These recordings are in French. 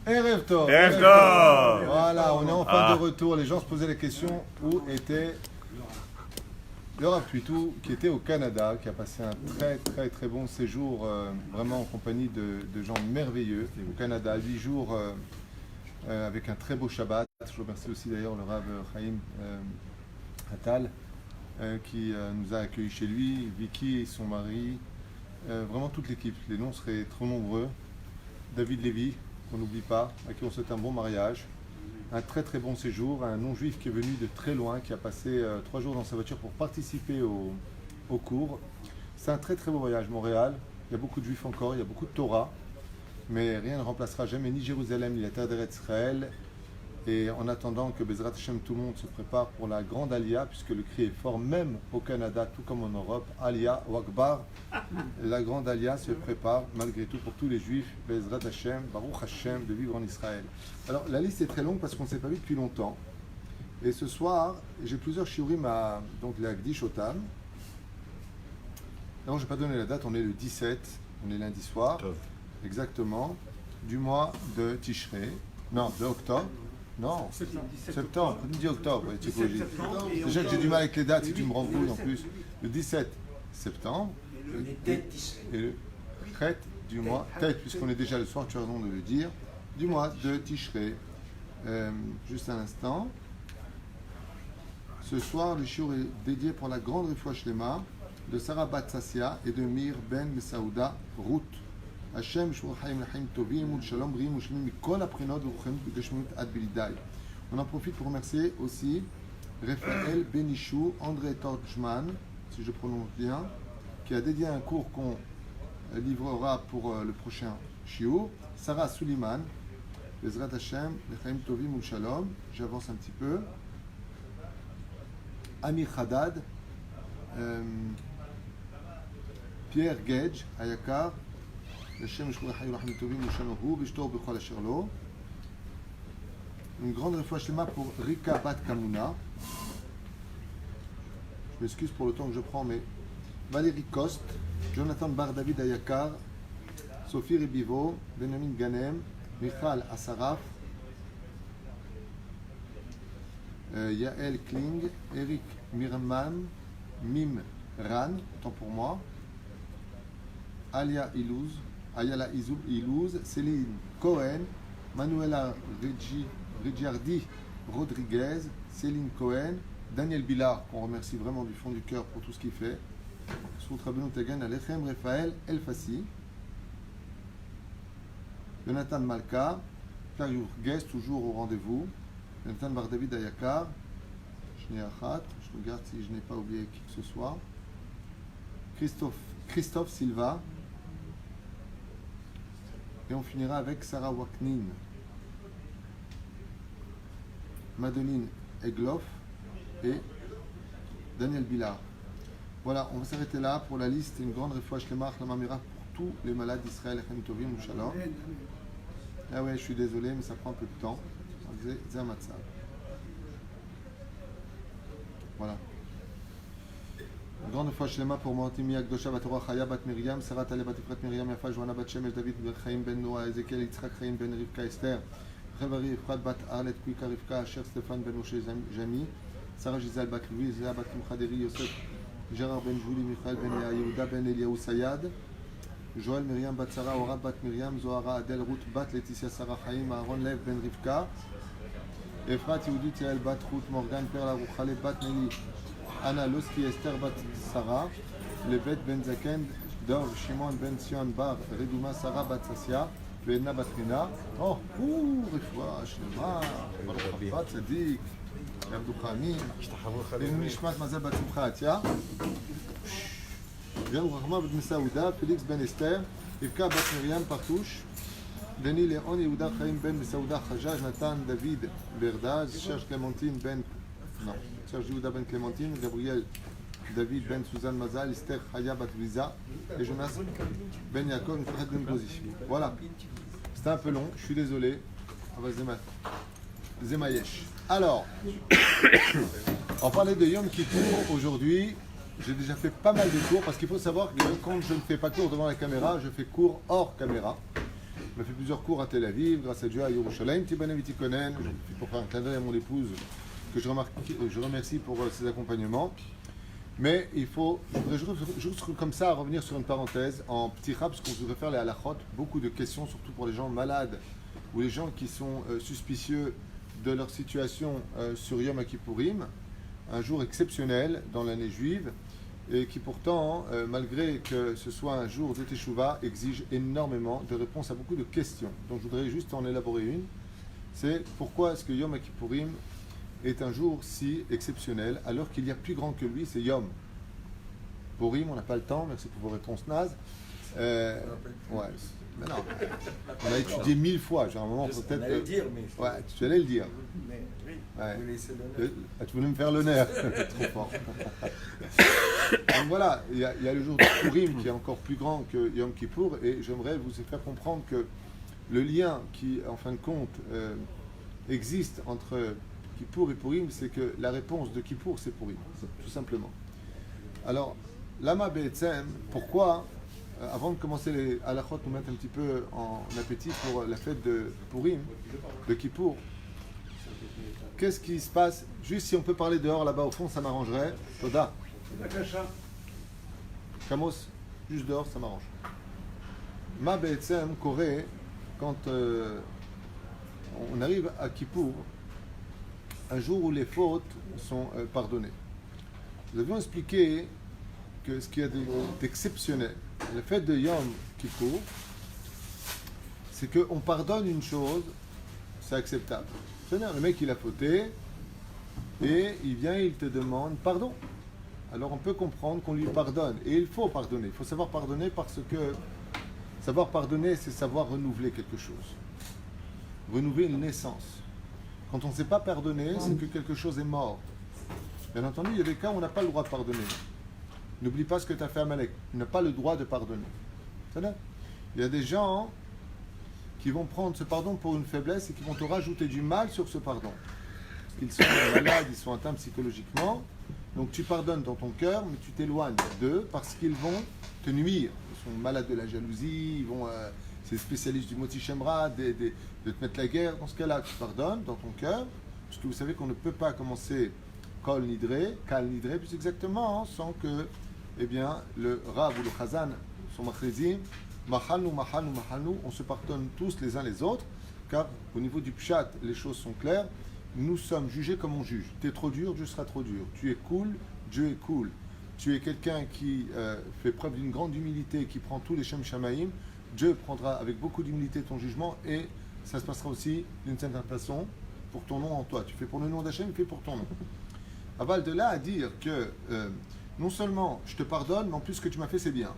Erev Tov. Erev Tov. Voilà, on est enfin de retour. Les gens se posaient la question où était le Rav Tuitou, qui était au Canada, qui a passé un très bon séjour, vraiment en compagnie de gens merveilleux. Au Canada, 8 jours avec un très beau Shabbat. Je remercie aussi d'ailleurs le Rav Chaim Attal qui nous a accueillis chez lui, Vicky et son mari, vraiment toute l'équipe. Les noms seraient trop nombreux. David Lévy, qu'on n'oublie pas, à qui on souhaite un bon mariage. Un très bon séjour, un non-juif qui est venu de très loin, qui a passé 3 jours dans sa voiture pour participer au cours. C'est un très beau voyage, Montréal. Il y a beaucoup de juifs encore, il y a beaucoup de Torah, mais rien ne remplacera jamais ni Jérusalem ni la terre d'Eretz Israël. Et en attendant que Bezrat Hashem, tout le monde se prépare pour la grande Aliyah, puisque le cri est fort même au Canada, tout comme en Europe, Aliyah ou Akbar, la grande Aliyah se prépare malgré tout pour tous les Juifs, Bezrat Hashem, Baruch Hashem, de vivre en Israël. Alors la liste est très longue parce qu'on ne s'est pas vu depuis longtemps. Et ce soir, j'ai plusieurs shiurim à donc la Gdish Otam. Non, je n'ai pas donné la date, on est le 17, on est lundi soir, exactement, du mois de Tishrei, non, de octobre. Non, septembre, on dit octobre, ouais, déjà que j'ai du mal avec les dates, si tu me rembrouilles en plus. Le 17 septembre, et le traite du mois, peut-être puisqu'on est déjà le soir, tu as raison de le dire, du mois de Tishrei. Juste un instant. Ce soir, le shiur est dédié pour la grande Refoua Shlema de Sarah Bat Sassia et de Mir Ben Mesaouda Ruth. Hashem Shvur Chaim L'Chaim Tovim Ul Shalom Brim Ushlim Mikol Aprinot V'Ruchem B'Geshmut Ad Bilidai. On en profite pour remercier aussi Raphaël Benichou, André Torjman, si je prononce bien, qui a dédié un cours qu'on livrera pour le prochain shiur. Sarah Suliman, Bezrat Hashem L'Chaim Tovim Ul Shalom. J'avance un petit peu. Amir Haddad, Pierre Gage, Ayakar. Une grande refoua shlema pour Rika Bat Kamuna. Je m'excuse pour le temps que je prends, mais Valérie Coste, Jonathan Bar David Ayakar, Sophie Ribivo, Benjamin Ganem, Michal Asaraf, Yael Kling, Eric Mirman, Mim Ran, autant pour moi, Alia Ilouz, Ayala Ilouz, Céline Cohen, Manuela Reggiardi Rodriguez, Céline Cohen, Daniel Billard, qu'on remercie vraiment du fond du cœur pour tout ce qu'il fait, Soutra Benoutagan, Alechem Raphaël El Fassi, Jonathan Malka, Claire Guest, toujours au rendez-vous, Jonathan Bar David Ayakar, je regarde si je n'ai pas oublié qui que ce soit, Christophe Silva. Et on finira avec Sarah Waknin, Madeline Egloff et Daniel Billard. Voilà, on va s'arrêter là pour la liste. Une grande refoua shlema achlama mira pour tous les malades d'Israël. Tovim ou Shalom. Ah ouais, je suis désolé, mais ça prend un peu de temps. Voilà. Grande fois Shlema pour Montimi Akdosha Batora Chaya Bat Miriam, Sarah Taleh Bat Ifrat Miriam, Yafa Johanna Bat Shemesh, David Chaim Ben Noah, Ezekiel Yitzhak Chaim Ben Rivka Esther, Revari Ifrat Bat Arlet Kuika Rivka, Asher Stéphane Ben Moshe Jami, Sarah Gisèle Bat Louis, Zéa Bat Mouchaderi Yosef, Gérard Ben Jouli, Michael Ben Yehuda Ben Eliaou Sayad, Joël Miriam Bat Sarah, Ora Bat Miriam, Zohara Adel Ruth Bat Laetitia Sarah Chaim, Aaron Lev Ben Rivka, Efrat Yehudit Yael Bat Ruth Morgan Perla Rouchale Bat Nelly, Anna Loski, Esther Bat Sarah, Levet Ben Zaken, Dov, Shimon Ben Sion Bar, Redouma Sarah Bat Sassia, Vedna Batrina. Oh, refoua shlema, Baruch Haba Tzadik, Abdou Khamim, Benou Nishmat Mazal Bat Simcha Atia, Jean Rahma Ben Saouda, Félix Ben Esther, Ivka Bat Miriam Partouche, Denis Léon Yehuda Chaim Ben Saouda Khajaj, Nathan David Berdaz, Serge Clémentine Ben. Non. Serge Yehuda Ben Clémentine, Gabriel David Ben Suzanne Mazal, Esther Haya Bat Visa et Jonas Ben Yaakov Fred Ben Bozi. Voilà. C'était un peu long, je suis désolé. Zemayesh. Alors, on parlait de Yom Kippour aujourd'hui. J'ai déjà fait pas mal de cours parce qu'il faut savoir que quand je ne fais pas cours devant la caméra, je fais cours hors caméra. On a fait plusieurs cours à Tel Aviv, grâce à Dieu, à Yerushalayim, Tibanem Vitikonen. Je fais pour faire un clin d'œil à mon épouse, que je remercie pour ses accompagnements. Mais il faut, je voudrais juste comme ça revenir sur une parenthèse en petit rap, parce qu'on voudrait faire les halachot, beaucoup de questions, surtout pour les gens malades ou les gens qui sont suspicieux de leur situation sur Yom Kippourim, un jour exceptionnel dans l'année juive, et qui pourtant, malgré que ce soit un jour de Teshuvah, exige énormément de réponses à beaucoup de questions. Donc je voudrais juste en élaborer une, c'est pourquoi est-ce que Yom Kippourim est un jour si exceptionnel, alors qu'il y a plus grand que lui, c'est Yom. Purim, on n'a pas le temps, merci pour vos réponses nazes. Ouais, mais non, on a étudié 1000 fois, j'ai un moment peut-être... On allait le dire, mais... Ouais, tu allais le dire. Mais oui, Ouais. vous laissez l'honneur. Tu voulais me faire l'honneur, trop fort. Donc voilà, il y a le jour de Purim qui est encore plus grand que Yom Kippour, et j'aimerais vous faire comprendre que le lien qui, en fin de compte, existe entre Kippour et Purim, c'est que la réponse de Kippour, c'est Purim, tout simplement. Alors, Lama Be'etzem, pourquoi, avant de commencer les halachot, nous mettre un petit peu en appétit pour la fête de Purim, de Kippour, qu'est-ce qui se passe? Juste si on peut parler dehors, là-bas au fond, ça m'arrangerait. Toda. Kamos, juste dehors, ça m'arrange. Ma Be'etzem, Corée, quand on arrive à Kippour, un jour où les fautes sont pardonnées. Nous avions expliqué que ce qu'il y a d'exceptionnel, le fait de Yom Kippour, c'est qu'on pardonne une chose, c'est acceptable. C'est-à-dire, le mec il a fauté, et il vient, il te demande pardon. Alors on peut comprendre qu'on lui pardonne, et il faut pardonner. Il faut savoir pardonner parce que savoir pardonner, c'est savoir renouveler quelque chose. Renouveler une naissance. Quand on ne sait pas pardonner, c'est que quelque chose est mort. Bien entendu, il y a des cas où on n'a pas le droit de pardonner. N'oublie pas ce que tu as fait à Malek. Tu n'as pas le droit de pardonner. C'est-à-dire, il y a des gens qui vont prendre ce pardon pour une faiblesse et qui vont te rajouter du mal sur ce pardon. Parce qu'ils sont malades, ils sont atteints psychologiquement. Donc tu pardonnes dans ton cœur, mais tu t'éloignes d'eux parce qu'ils vont te nuire. Ils sont malades de la jalousie, ils vont... c'est spécialiste du moti shemra, de te mettre la guerre. Dans ce cas-là, tu pardonnes dans ton cœur, parce que vous savez qu'on ne peut pas commencer kol nidre, kal nidre, plus exactement, sans que, eh bien, le Rav ou le Chazan sont machrizim, machalnu, machalnu, machalnu, on se pardonne tous les uns les autres, car au niveau du pshat, les choses sont claires. Nous sommes jugés comme on juge. Tu es trop dur, Dieu sera trop dur. Tu es cool, Dieu est cool. Tu es quelqu'un qui fait preuve d'une grande humilité, qui prend tous les shem shamaïm, Dieu prendra avec beaucoup d'humilité ton jugement et ça se passera aussi d'une certaine façon pour ton nom en toi. Tu fais pour le nom d'Hachem, tu fais pour ton nom. Aval de là à dire que non seulement je te pardonne, mais en plus ce que tu m'as fait c'est bien.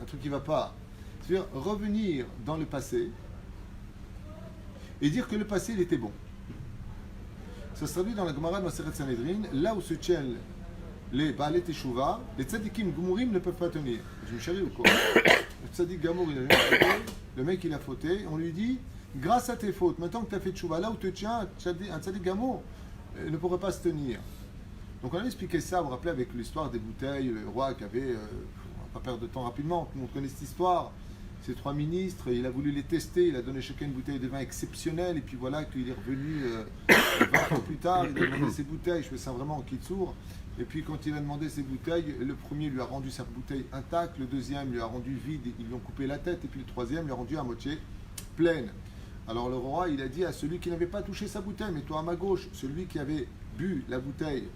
Un truc qui ne va pas. C'est-à-dire revenir dans le passé et dire que le passé il était bon. Ça se traduit dans la Gemara de Maseret Sanhedrin, là où se tiennent les Baalei Teshuvah, les tzadikim gumurim ne peuvent pas tenir. Je me chéris ou quoi? Le tzadik gamour, il a jamais fauté, le mec il a fauté, on lui dit, grâce à tes fautes, maintenant que tu as fait teshuvah, là où te tient un tzadik gamour ne pourrait pas se tenir. Donc on a expliqué ça, vous vous rappelez, avec l'histoire des bouteilles, le roi qui avait, on va pas perdre de temps rapidement, tout le monde connaît cette histoire, ces trois ministres, il a voulu les tester, il a donné chacun une bouteille de vin exceptionnelle, et puis voilà qu'il est revenu 20 ans plus tard, il a demandé ses bouteilles, je fais ça vraiment en kitsour. Et puis quand il a demandé ses bouteilles, le premier lui a rendu sa bouteille intacte, le deuxième lui a rendu vide, ils lui ont coupé la tête, et puis le troisième lui a rendu à moitié pleine. Alors le roi, il a dit à celui qui n'avait pas touché sa bouteille, mets-toi à ma gauche. Celui qui avait bu la bouteille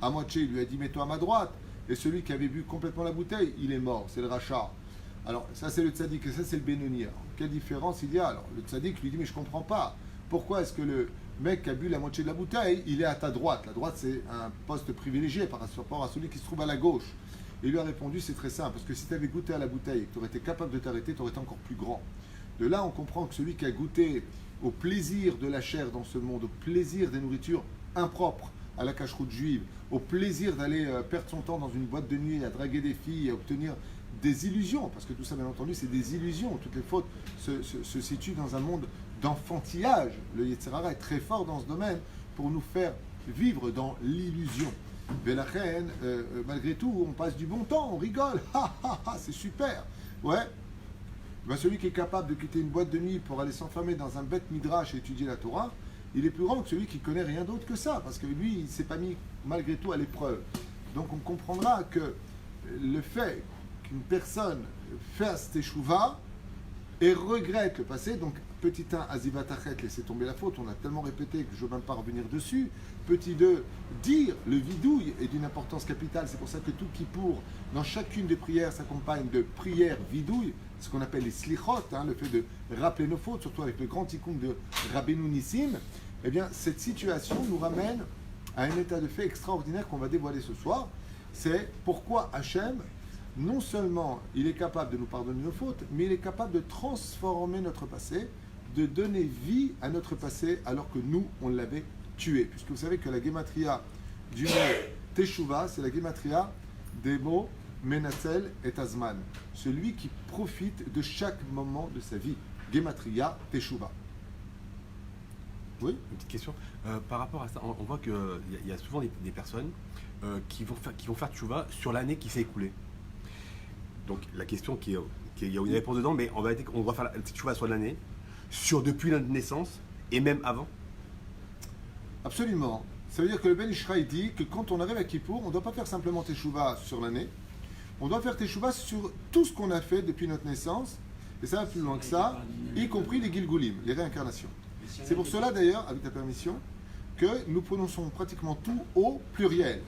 à moitié, il lui a dit, mets-toi à ma droite. Et celui qui avait bu complètement la bouteille, il est mort, c'est le rachat. Alors ça c'est le tzaddik, et ça c'est le bénoni. Quelle différence il y a? Alors le tzaddik lui dit, mais je ne comprends pas. Pourquoi est-ce que le mec qui a bu la moitié de la bouteille, il est à ta droite? La droite, c'est un poste privilégié par rapport à celui qui se trouve à la gauche. Et il lui a répondu, c'est très simple, parce que si tu avais goûté à la bouteille et que tu aurais été capable de t'arrêter, tu aurais été encore plus grand. De là, on comprend que celui qui a goûté au plaisir de la chair dans ce monde, au plaisir des nourritures impropres à la cacheroute juive, au plaisir d'aller perdre son temps dans une boîte de nuit, à draguer des filles, à obtenir des illusions, parce que tout ça, bien entendu, c'est des illusions. Toutes les fautes se situent dans un monde d'enfantillage. Le Yetzer Hara est très fort dans ce domaine pour nous faire vivre dans l'illusion. Mais la reine, malgré tout, on passe du bon temps, on rigole, c'est super. Ouais. Ben, celui qui est capable de quitter une boîte de nuit pour aller s'enfermer dans un beth midrash et étudier la Torah, il est plus grand que celui qui connaît rien d'autre que ça, parce que lui, il ne s'est pas mis malgré tout à l'épreuve. Donc on comprendra que le fait qu'une personne fasse teshuva et regrette le passé, donc petit 1, Azivat Achet, laisser tomber la faute, on a tellement répété que je ne veux même pas revenir dessus. Petit 2, dire le vidouille est d'une importance capitale, c'est pour ça que tout Kippour, dans chacune des prières, s'accompagne de prières vidouille, ce qu'on appelle les slichot, le fait de rappeler nos fautes, surtout avec le grand tikkun de Rabbeinu Nissim. Eh bien, cette situation nous ramène à un état de fait extraordinaire qu'on va dévoiler ce soir. C'est pourquoi Hachem, non seulement il est capable de nous pardonner nos fautes, mais il est capable de transformer notre passé, de donner vie à notre passé alors que nous, on l'avait tué. Puisque vous savez que la gematria du mot Teshuvah, c'est la gematria des mots Menatzel et Azman. Celui qui profite de chaque moment de sa vie. Gematria Teshuvah. Oui. Une petite question. Par rapport à ça, on voit qu'il y a souvent des personnes qui vont faire tchouva sur l'année qui s'est écoulée. Donc la question il y a une réponse dedans, mais on va dire qu'on doit faire la tchouva sur l'année, depuis la naissance et même avant. Absolument. Ça veut dire que le Ben Ishraï dit que quand on arrive à Kippour, on ne doit pas faire simplement teshuva sur l'année, on doit faire teshuva sur tout ce qu'on a fait depuis notre naissance, et ça va plus loin que ça, y compris les Gilgulim, les réincarnations. C'est pour cela d'ailleurs, avec ta permission, que nous prononçons pratiquement tout au pluriel.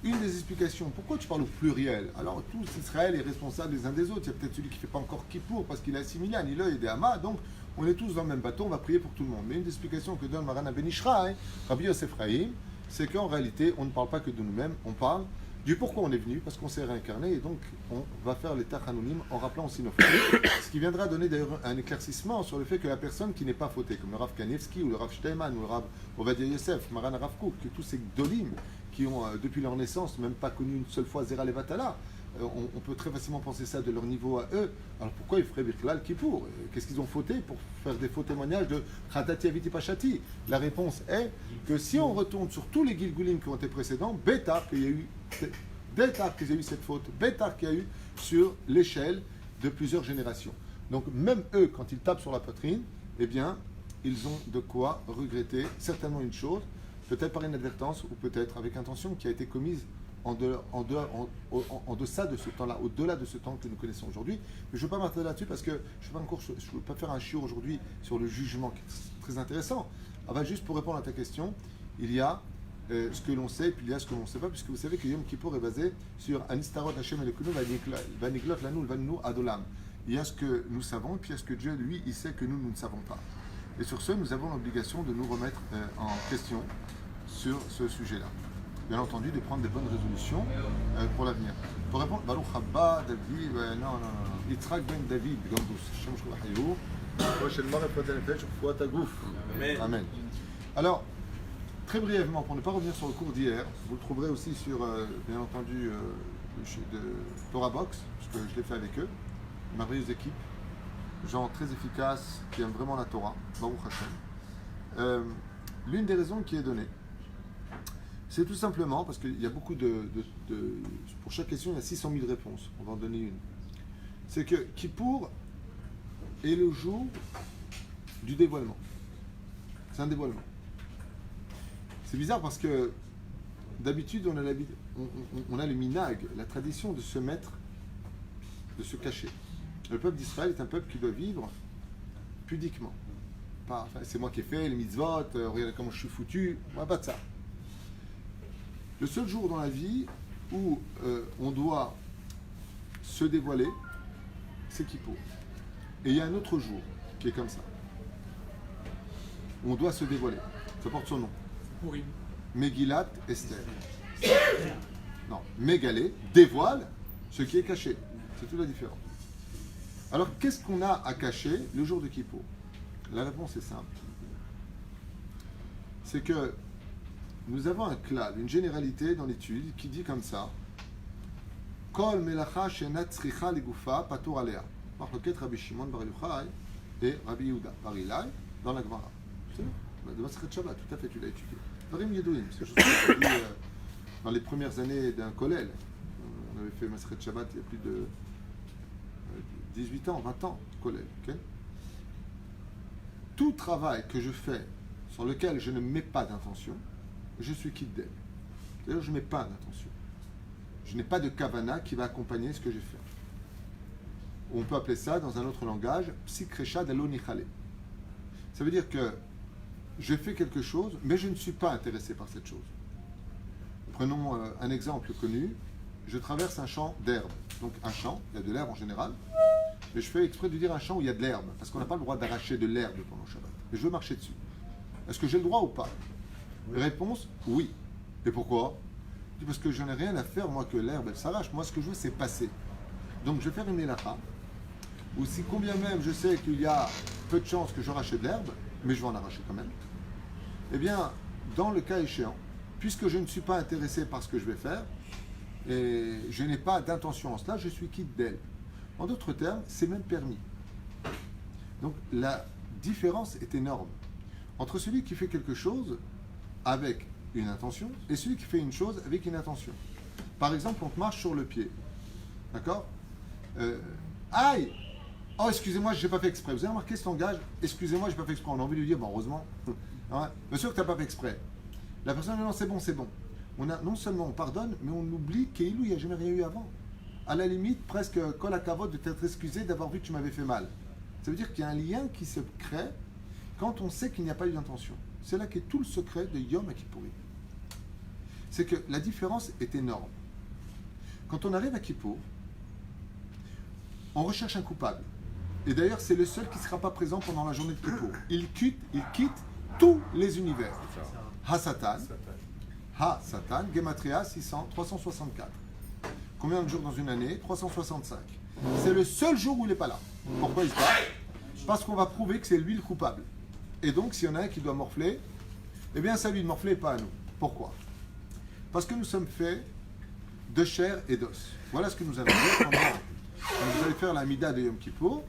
Une des explications, pourquoi tu parles au pluriel? Alors tout Israël est responsable les uns des autres. Il y a peut-être celui qui ne fait pas encore Kippour parce qu'il est assimilé à Nilo et des Hama, donc on est tous dans le même bateau, on va prier pour tout le monde. Mais une des explications que donne Marana Ben Ishraï, Rabbi Yosef Chaim, c'est qu'en réalité, on ne parle pas que de nous-mêmes, on parle du pourquoi on est venu, parce qu'on s'est réincarné, et donc on va faire les Tachanounim en rappelant aussi nos fautes. Ce qui viendra donner d'ailleurs un éclaircissement sur le fait que la personne qui n'est pas fautée, comme le Rav Kanievski, ou le Rav Steinman, ou le Rav Ovadia Yosef, Maran Rav Kook, que tous ces Gdolim, qui ont depuis leur naissance même pas connu une seule fois Zera Levatala, on peut très facilement penser ça de leur niveau à eux. Alors pourquoi ils feraient Birklal Kippour? Qu'est-ce qu'ils ont fauté pour faire des faux témoignages de Khatati Aviti Pachati? La réponse est que si on retourne sur tous les Gilgulim qui ont été précédents, Bétar qu'il y a eu cette faute, Bétar qu'il y a eu sur l'échelle de plusieurs générations. Donc même eux, quand ils tapent sur la poitrine, eh bien, ils ont de quoi regretter certainement une chose, peut-être par inadvertance ou peut-être avec intention, qui a été commise en deçà de ce temps-là, au-delà de ce temps que nous connaissons aujourd'hui. Mais je ne veux pas m'attarder là-dessus parce que je ne veux pas faire un shiur aujourd'hui sur le jugement, qui est très intéressant. Enfin, juste pour répondre à ta question, il y a ce que l'on sait, puis il y a ce que l'on ne sait pas, puisque vous savez que Yom Kippour est basé sur Anistarot Hashem Elekunu Vaniglot Lanu Vanu Adolam. Il y a ce que nous savons, et puis il y a ce que Dieu, lui, il sait que nous ne savons pas. Et sur ce, nous avons l'obligation de nous remettre en question sur ce sujet-là. Bien entendu, de prendre des bonnes résolutions pour l'avenir. Pour répondre, Baruch Haba, David, non, Yitzhak ben David, Gambus, Amen. Alors, très brièvement, pour ne pas revenir sur le cours d'hier, vous le trouverez aussi sur, bien entendu, de Torah Box, puisque je l'ai fait avec eux, une merveilleuse équipe, gens très efficaces, qui aiment vraiment la Torah, Baruch Hashem. L'une des raisons qui est donnée, c'est tout simplement parce qu'il y a beaucoup pour chaque question, il y a 600 000 réponses. On va en donner une. C'est que Kippour est le jour du dévoilement. C'est un dévoilement. C'est bizarre parce que d'habitude, on a le minag, la tradition de se mettre, de se cacher. Le peuple d'Israël est un peuple qui doit vivre pudiquement. C'est moi qui ai fait les mitzvot, regardez comment je suis foutu, on va pas de ça. Le seul jour dans la vie où on doit se dévoiler, c'est Kippour. Et il y a un autre jour qui est comme ça. Où on doit se dévoiler. Ça porte son nom. Oui. Megillat Esther. Non, Mégalé dévoile ce qui est caché. C'est toute la différence. Alors, qu'est-ce qu'on a à cacher le jour de Kippour? La réponse est simple. C'est que nous avons un klal, une généralité dans l'étude qui dit comme ça: Kol melacha shenat tzricha legufa patur alea. Marloket Rabbi Shimon bar Yochai et Rabbi Yehuda bar Ilai dans la Gemara. C'est de Masechet Shabbat, tout à fait, tu l'as étudié. Darim Yedouim, c'est chose qu'on a dit dans les premières années d'un kollel. On avait fait Masechet Shabbat il y a plus de 18 ans, 20 ans. Kolel, ok? Tout travail que je fais sur lequel je ne mets pas d'intention, je suis quitte d'elle. C'est-à-dire je ne mets pas d'intention. Je n'ai pas de kavana qui va accompagner ce que j'ai fait. On peut appeler ça, dans un autre langage, psikresha d'alonichale. Ça veut dire que je fais quelque chose, mais je ne suis pas intéressé par cette chose. Prenons un exemple connu. Je traverse un champ d'herbe. Donc un champ, il y a de l'herbe en général, mais je fais exprès de dire un champ où il y a de l'herbe, parce qu'on n'a pas le droit d'arracher de l'herbe pendant le Shabbat. Mais je veux marcher dessus. Est-ce que j'ai le droit ou pas? Réponse, oui. Et pourquoi? Parce que je n'ai rien à faire, moi, que l'herbe, elle s'arrache. Moi, ce que je veux, c'est passer. Donc, je vais faire une mélacha, ou si combien même je sais qu'il y a peu de chances que j'arrache de l'herbe, mais je vais en arracher quand même, eh bien, dans le cas échéant, puisque je ne suis pas intéressé par ce que je vais faire, et je n'ai pas d'intention en cela, je suis quitte d'elle. En d'autres termes, c'est même permis. Donc, la différence est énorme entre celui qui fait quelque chose avec une intention et celui qui fait une chose avec une intention. Par exemple, on marche sur le pied. D'accord? Aïe! Oh, excusez-moi, je n'ai pas fait exprès. Vous avez remarqué ce langage? Excusez-moi, je n'ai pas fait exprès. On a envie de lui dire, bon, heureusement. Ouais. Bien sûr que tu n'as pas fait exprès. La personne dit, non, c'est bon, c'est bon. Non seulement on pardonne, mais on oublie qu'il n'y a jamais rien eu avant. À la limite, presque kol hakavod de t'être excusé d'avoir vu que tu m'avais fait mal. Ça veut dire qu'il y a un lien qui se crée quand on sait qu'il n'y a pas eu d'intention. C'est là qu'est tout le secret de Yom Kippourim. C'est que la différence est énorme. Quand on arrive à Kippour, on recherche un coupable. Et d'ailleurs, c'est le seul qui ne sera pas présent pendant la journée de Kippour. Il quitte tous les univers. Ha-Satan, Gematria 364. Combien de jours dans une année? 365. C'est le seul jour où il n'est pas là. Pourquoi il se bat? Parce qu'on va prouver que c'est lui le coupable. Et donc, s'il y en a un qui doit morfler, eh bien, c'est à lui de morfler et pas à nous. Pourquoi? Parce que nous sommes faits de chair et d'os. Voilà ce que nous allons dire quand vous allez faire la Mida de Yom Kippour.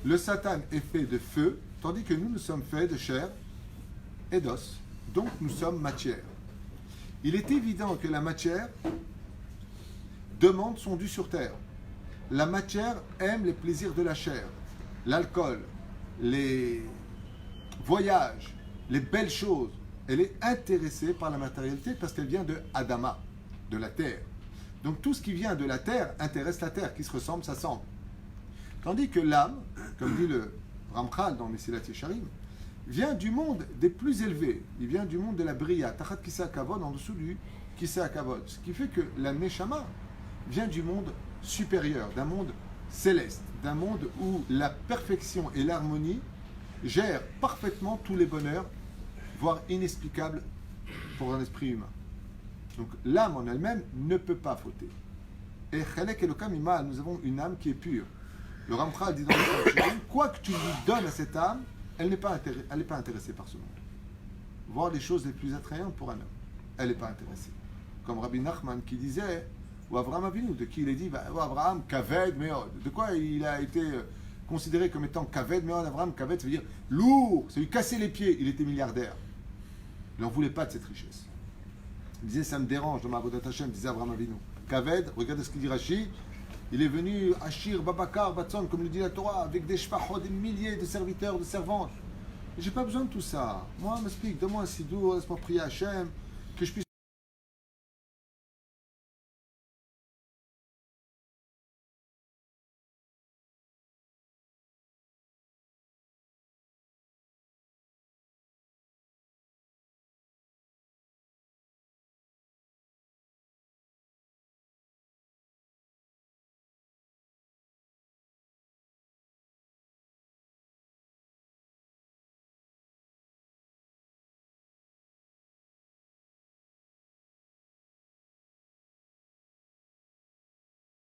Le Satan est fait de feu, tandis que nous sommes faits de chair et d'os. Donc, nous sommes matière. Il est évident que la matière demande son dû sur terre. La matière aime les plaisirs de la chair, l'alcool, les voyages, les belles choses. Elle est intéressée par la matérialité parce qu'elle vient de Adama, de la terre. Donc tout ce qui vient de la terre intéresse la terre, qui se ressemble, s'assemble. Tandis que l'âme, comme dit le Ramchal dans Mesilat Yesharim, vient du monde des plus élevés. Il vient du monde de la Bria, Tachat Kisei HaKavod, en dessous du Kisei HaKavod. Ce qui fait que la Neshama vient du monde supérieur, d'un monde céleste, d'un monde où la perfection et l'harmonie gèrent parfaitement tous les bonheurs, voire inexplicables pour un esprit humain. Donc l'âme en elle-même ne peut pas fauter. Et Chelek Elokam Ima, nous avons une âme qui est pure. Le Ramchal dit dans le Shabbat, quoi que tu lui donnes à cette âme, elle n'est pas intéressée par ce monde. Voir les choses les plus attrayantes pour un homme, elle n'est pas intéressée. Comme Rabbi Nachman qui disait, ou Avraham Avinu, de qui il est dit, Avraham Kaved Meod. De quoi il a été considéré comme étant Kaved Meod? Avraham Kaved, ça veut dire lourd, ça lui cassait les pieds, il était milliardaire. Il n'en voulait pas de cette richesse. Il disait, ça me dérange dans ma Avodat Hashem, disait Avraham Avinu. Kaved, regardez ce qu'il dit Rashi, il est venu Ashir, Babakar, Batson, comme le dit la Torah, avec des shpachot, des milliers de serviteurs, de servantes. J'ai pas besoin de tout ça. Moi, m'explique, donne-moi un sidou, laisse-moi prier Hachem, que je puisse.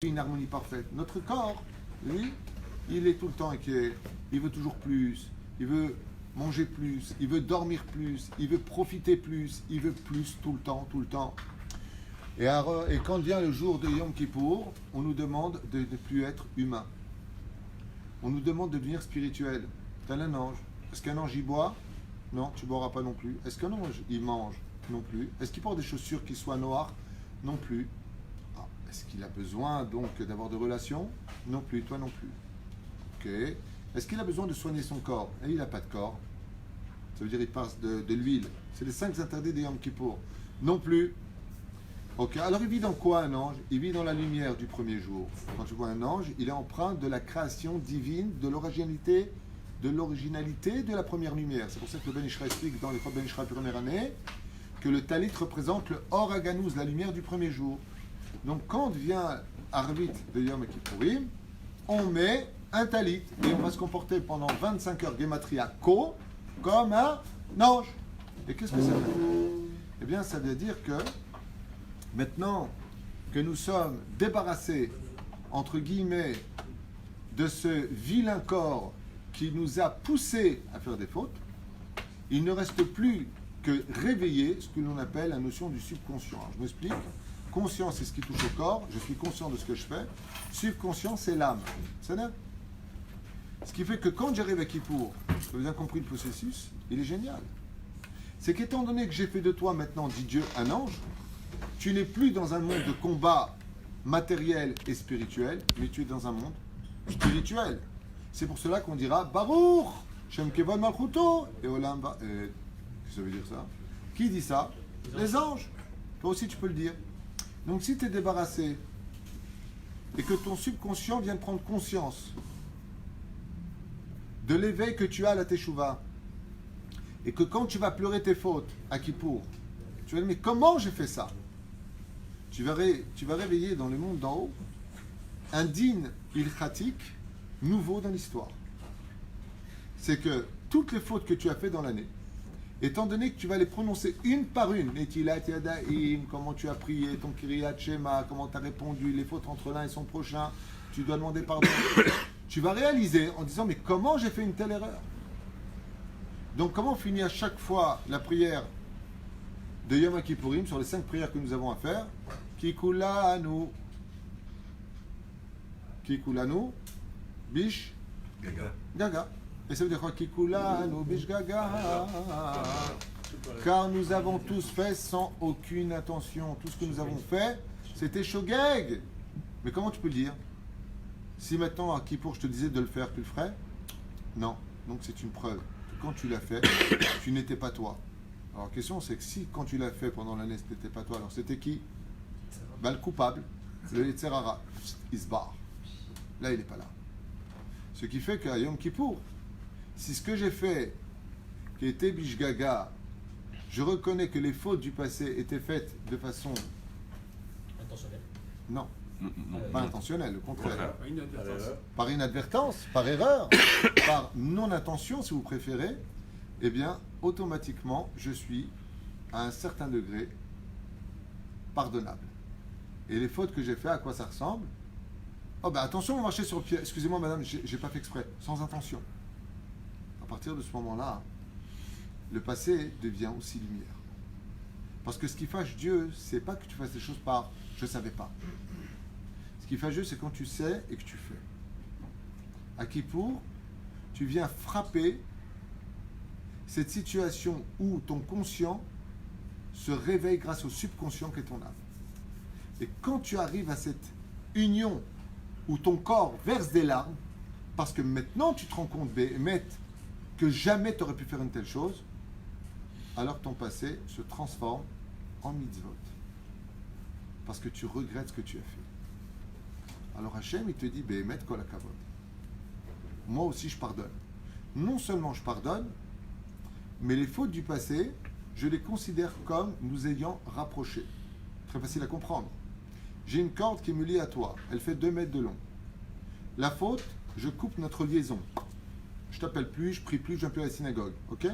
Une harmonie parfaite. Notre corps, lui, il est tout le temps inquiet. Il veut toujours plus. Il veut manger plus. Il veut dormir plus. Il veut profiter plus. Il veut plus tout le temps, tout le temps. Et quand vient le jour de Yom Kippour, on nous demande de ne plus être humain. On nous demande de devenir spirituel. Tel un ange. Est-ce qu'un ange y boit? Non, tu ne boiras pas non plus. Est-ce qu'un ange il mange? Non plus. Est-ce qu'il porte des chaussures qui soient noires? Non plus. Est-ce qu'il a besoin donc d'avoir de relations? Non plus, toi non plus. Ok. Est-ce qu'il a besoin de soigner son corps? Et il n'a pas de corps. Ça veut dire qu'il passe de l'huile. C'est les 5 interdits de Yom Kippour. Non plus. Ok. Alors il vit dans quoi un ange? Il vit dans la lumière du premier jour. Quand tu vois un ange, il est empreint de la création divine, de l'originalité de la première lumière. C'est pour ça que le Ben Ishra explique dans les trois Ben Ishra première année que le talit représente le Or Haganouz, la lumière du premier jour. Donc quand vient Arvit de Yom Kippourim, on met un talit et on va se comporter pendant 25 heures Gematria Ko comme un ange. Et qu'est-ce que ça veut dire? Eh bien, ça veut dire que maintenant que nous sommes débarrassés, entre guillemets, de ce vilain corps qui nous a poussés à faire des fautes, il ne reste plus que réveiller ce que l'on appelle la notion du subconscient. Alors, je m'explique. Conscient, c'est ce qui touche au corps. Je suis conscient de ce que je fais. Subconscient, c'est l'âme. C'est ça? Ce qui fait que quand j'arrive à Kippour, vous avez compris le processus, il est génial. C'est qu'étant donné que j'ai fait de toi maintenant, dit Dieu, un ange, tu n'es plus dans un monde de combat matériel et spirituel, mais tu es dans un monde spirituel. C'est pour cela qu'on dira Baruch, Shem Kevod Malchuto, et Olam va. Qu'est-ce que ça veut dire ça? Qui dit ça? Les anges. Toi aussi tu peux le dire. Donc si tu es débarrassé et que ton subconscient vient de prendre conscience de l'éveil que tu as à la Teshuvah, et que quand tu vas pleurer tes fautes à Kippour, tu vas dire mais comment j'ai fait ça? Tu vas réveiller dans le monde d'en haut un din ilchatique nouveau dans l'histoire. C'est que toutes les fautes que tu as fait dans l'année, étant donné que tu vas les prononcer une par une, Netilat Yadaim, comment tu as prié, ton Kiriyat Shema, comment tu as répondu, les fautes entre l'un et son prochain, tu dois demander pardon. Tu vas réaliser en disant mais comment j'ai fait une telle erreur? Donc comment on finit à chaque fois la prière de Yom Kippourim sur les 5 prières que nous avons à faire? Kikulanu, Bish Gaga. Et ça veut dire quoi? Kikulanu, Bish Gaga. Car nous avons tous fait sans aucune intention. Tout ce que nous avons fait, c'était Shogeg. Mais comment tu peux le dire? Si maintenant à Kippour je te disais de le faire, tu le ferais? Non. Donc c'est une preuve que quand tu l'as fait, tu n'étais pas toi. Alors la question c'est que si quand tu l'as fait pendant l'année, ce n'était pas toi, alors c'était qui? Ben, le coupable, le Yetzer Hara, il se barre. Là il n'est pas là. Ce qui fait qu'à Yom Kippour, si ce que j'ai fait, qui était Bishgaga, je reconnais que les fautes du passé étaient faites de façon... Intentionnel. Non. Pas intentionnel, au contraire. Par inadvertance. Par erreur, par non-intention, si vous préférez, eh bien, automatiquement, je suis, à un certain degré, pardonnable. Et les fautes que j'ai faites, à quoi ça ressemble? Oh, ben attention, on marchait sur le pied. Excusez-moi, madame, j'ai pas fait exprès, sans intention. À partir de ce moment-là, le passé devient aussi lumière. Parce que ce qui fâche Dieu, c'est pas que tu fasses des choses par « je savais pas ». Ce qui fâche Dieu, c'est quand tu sais et que tu fais. À Kippour, tu viens frapper cette situation où ton conscient se réveille grâce au subconscient qu'est ton âme. Et quand tu arrives à cette union où ton corps verse des larmes, parce que maintenant tu te rends compte, Béhémet, que jamais tu aurais pu faire une telle chose, alors ton passé se transforme en mitzvot. Parce que tu regrettes ce que tu as fait. Alors Hachem, il te dit, Béhémet kol hakavod. Moi aussi je pardonne. Non seulement je pardonne, mais les fautes du passé, je les considère comme nous ayant rapprochés. Très facile à comprendre. J'ai une corde qui me lie à toi. Elle fait 2 mètres de long. La faute, je coupe notre liaison. Je t'appelle plus, je prie plus, je viens plus à la synagogue. Ok?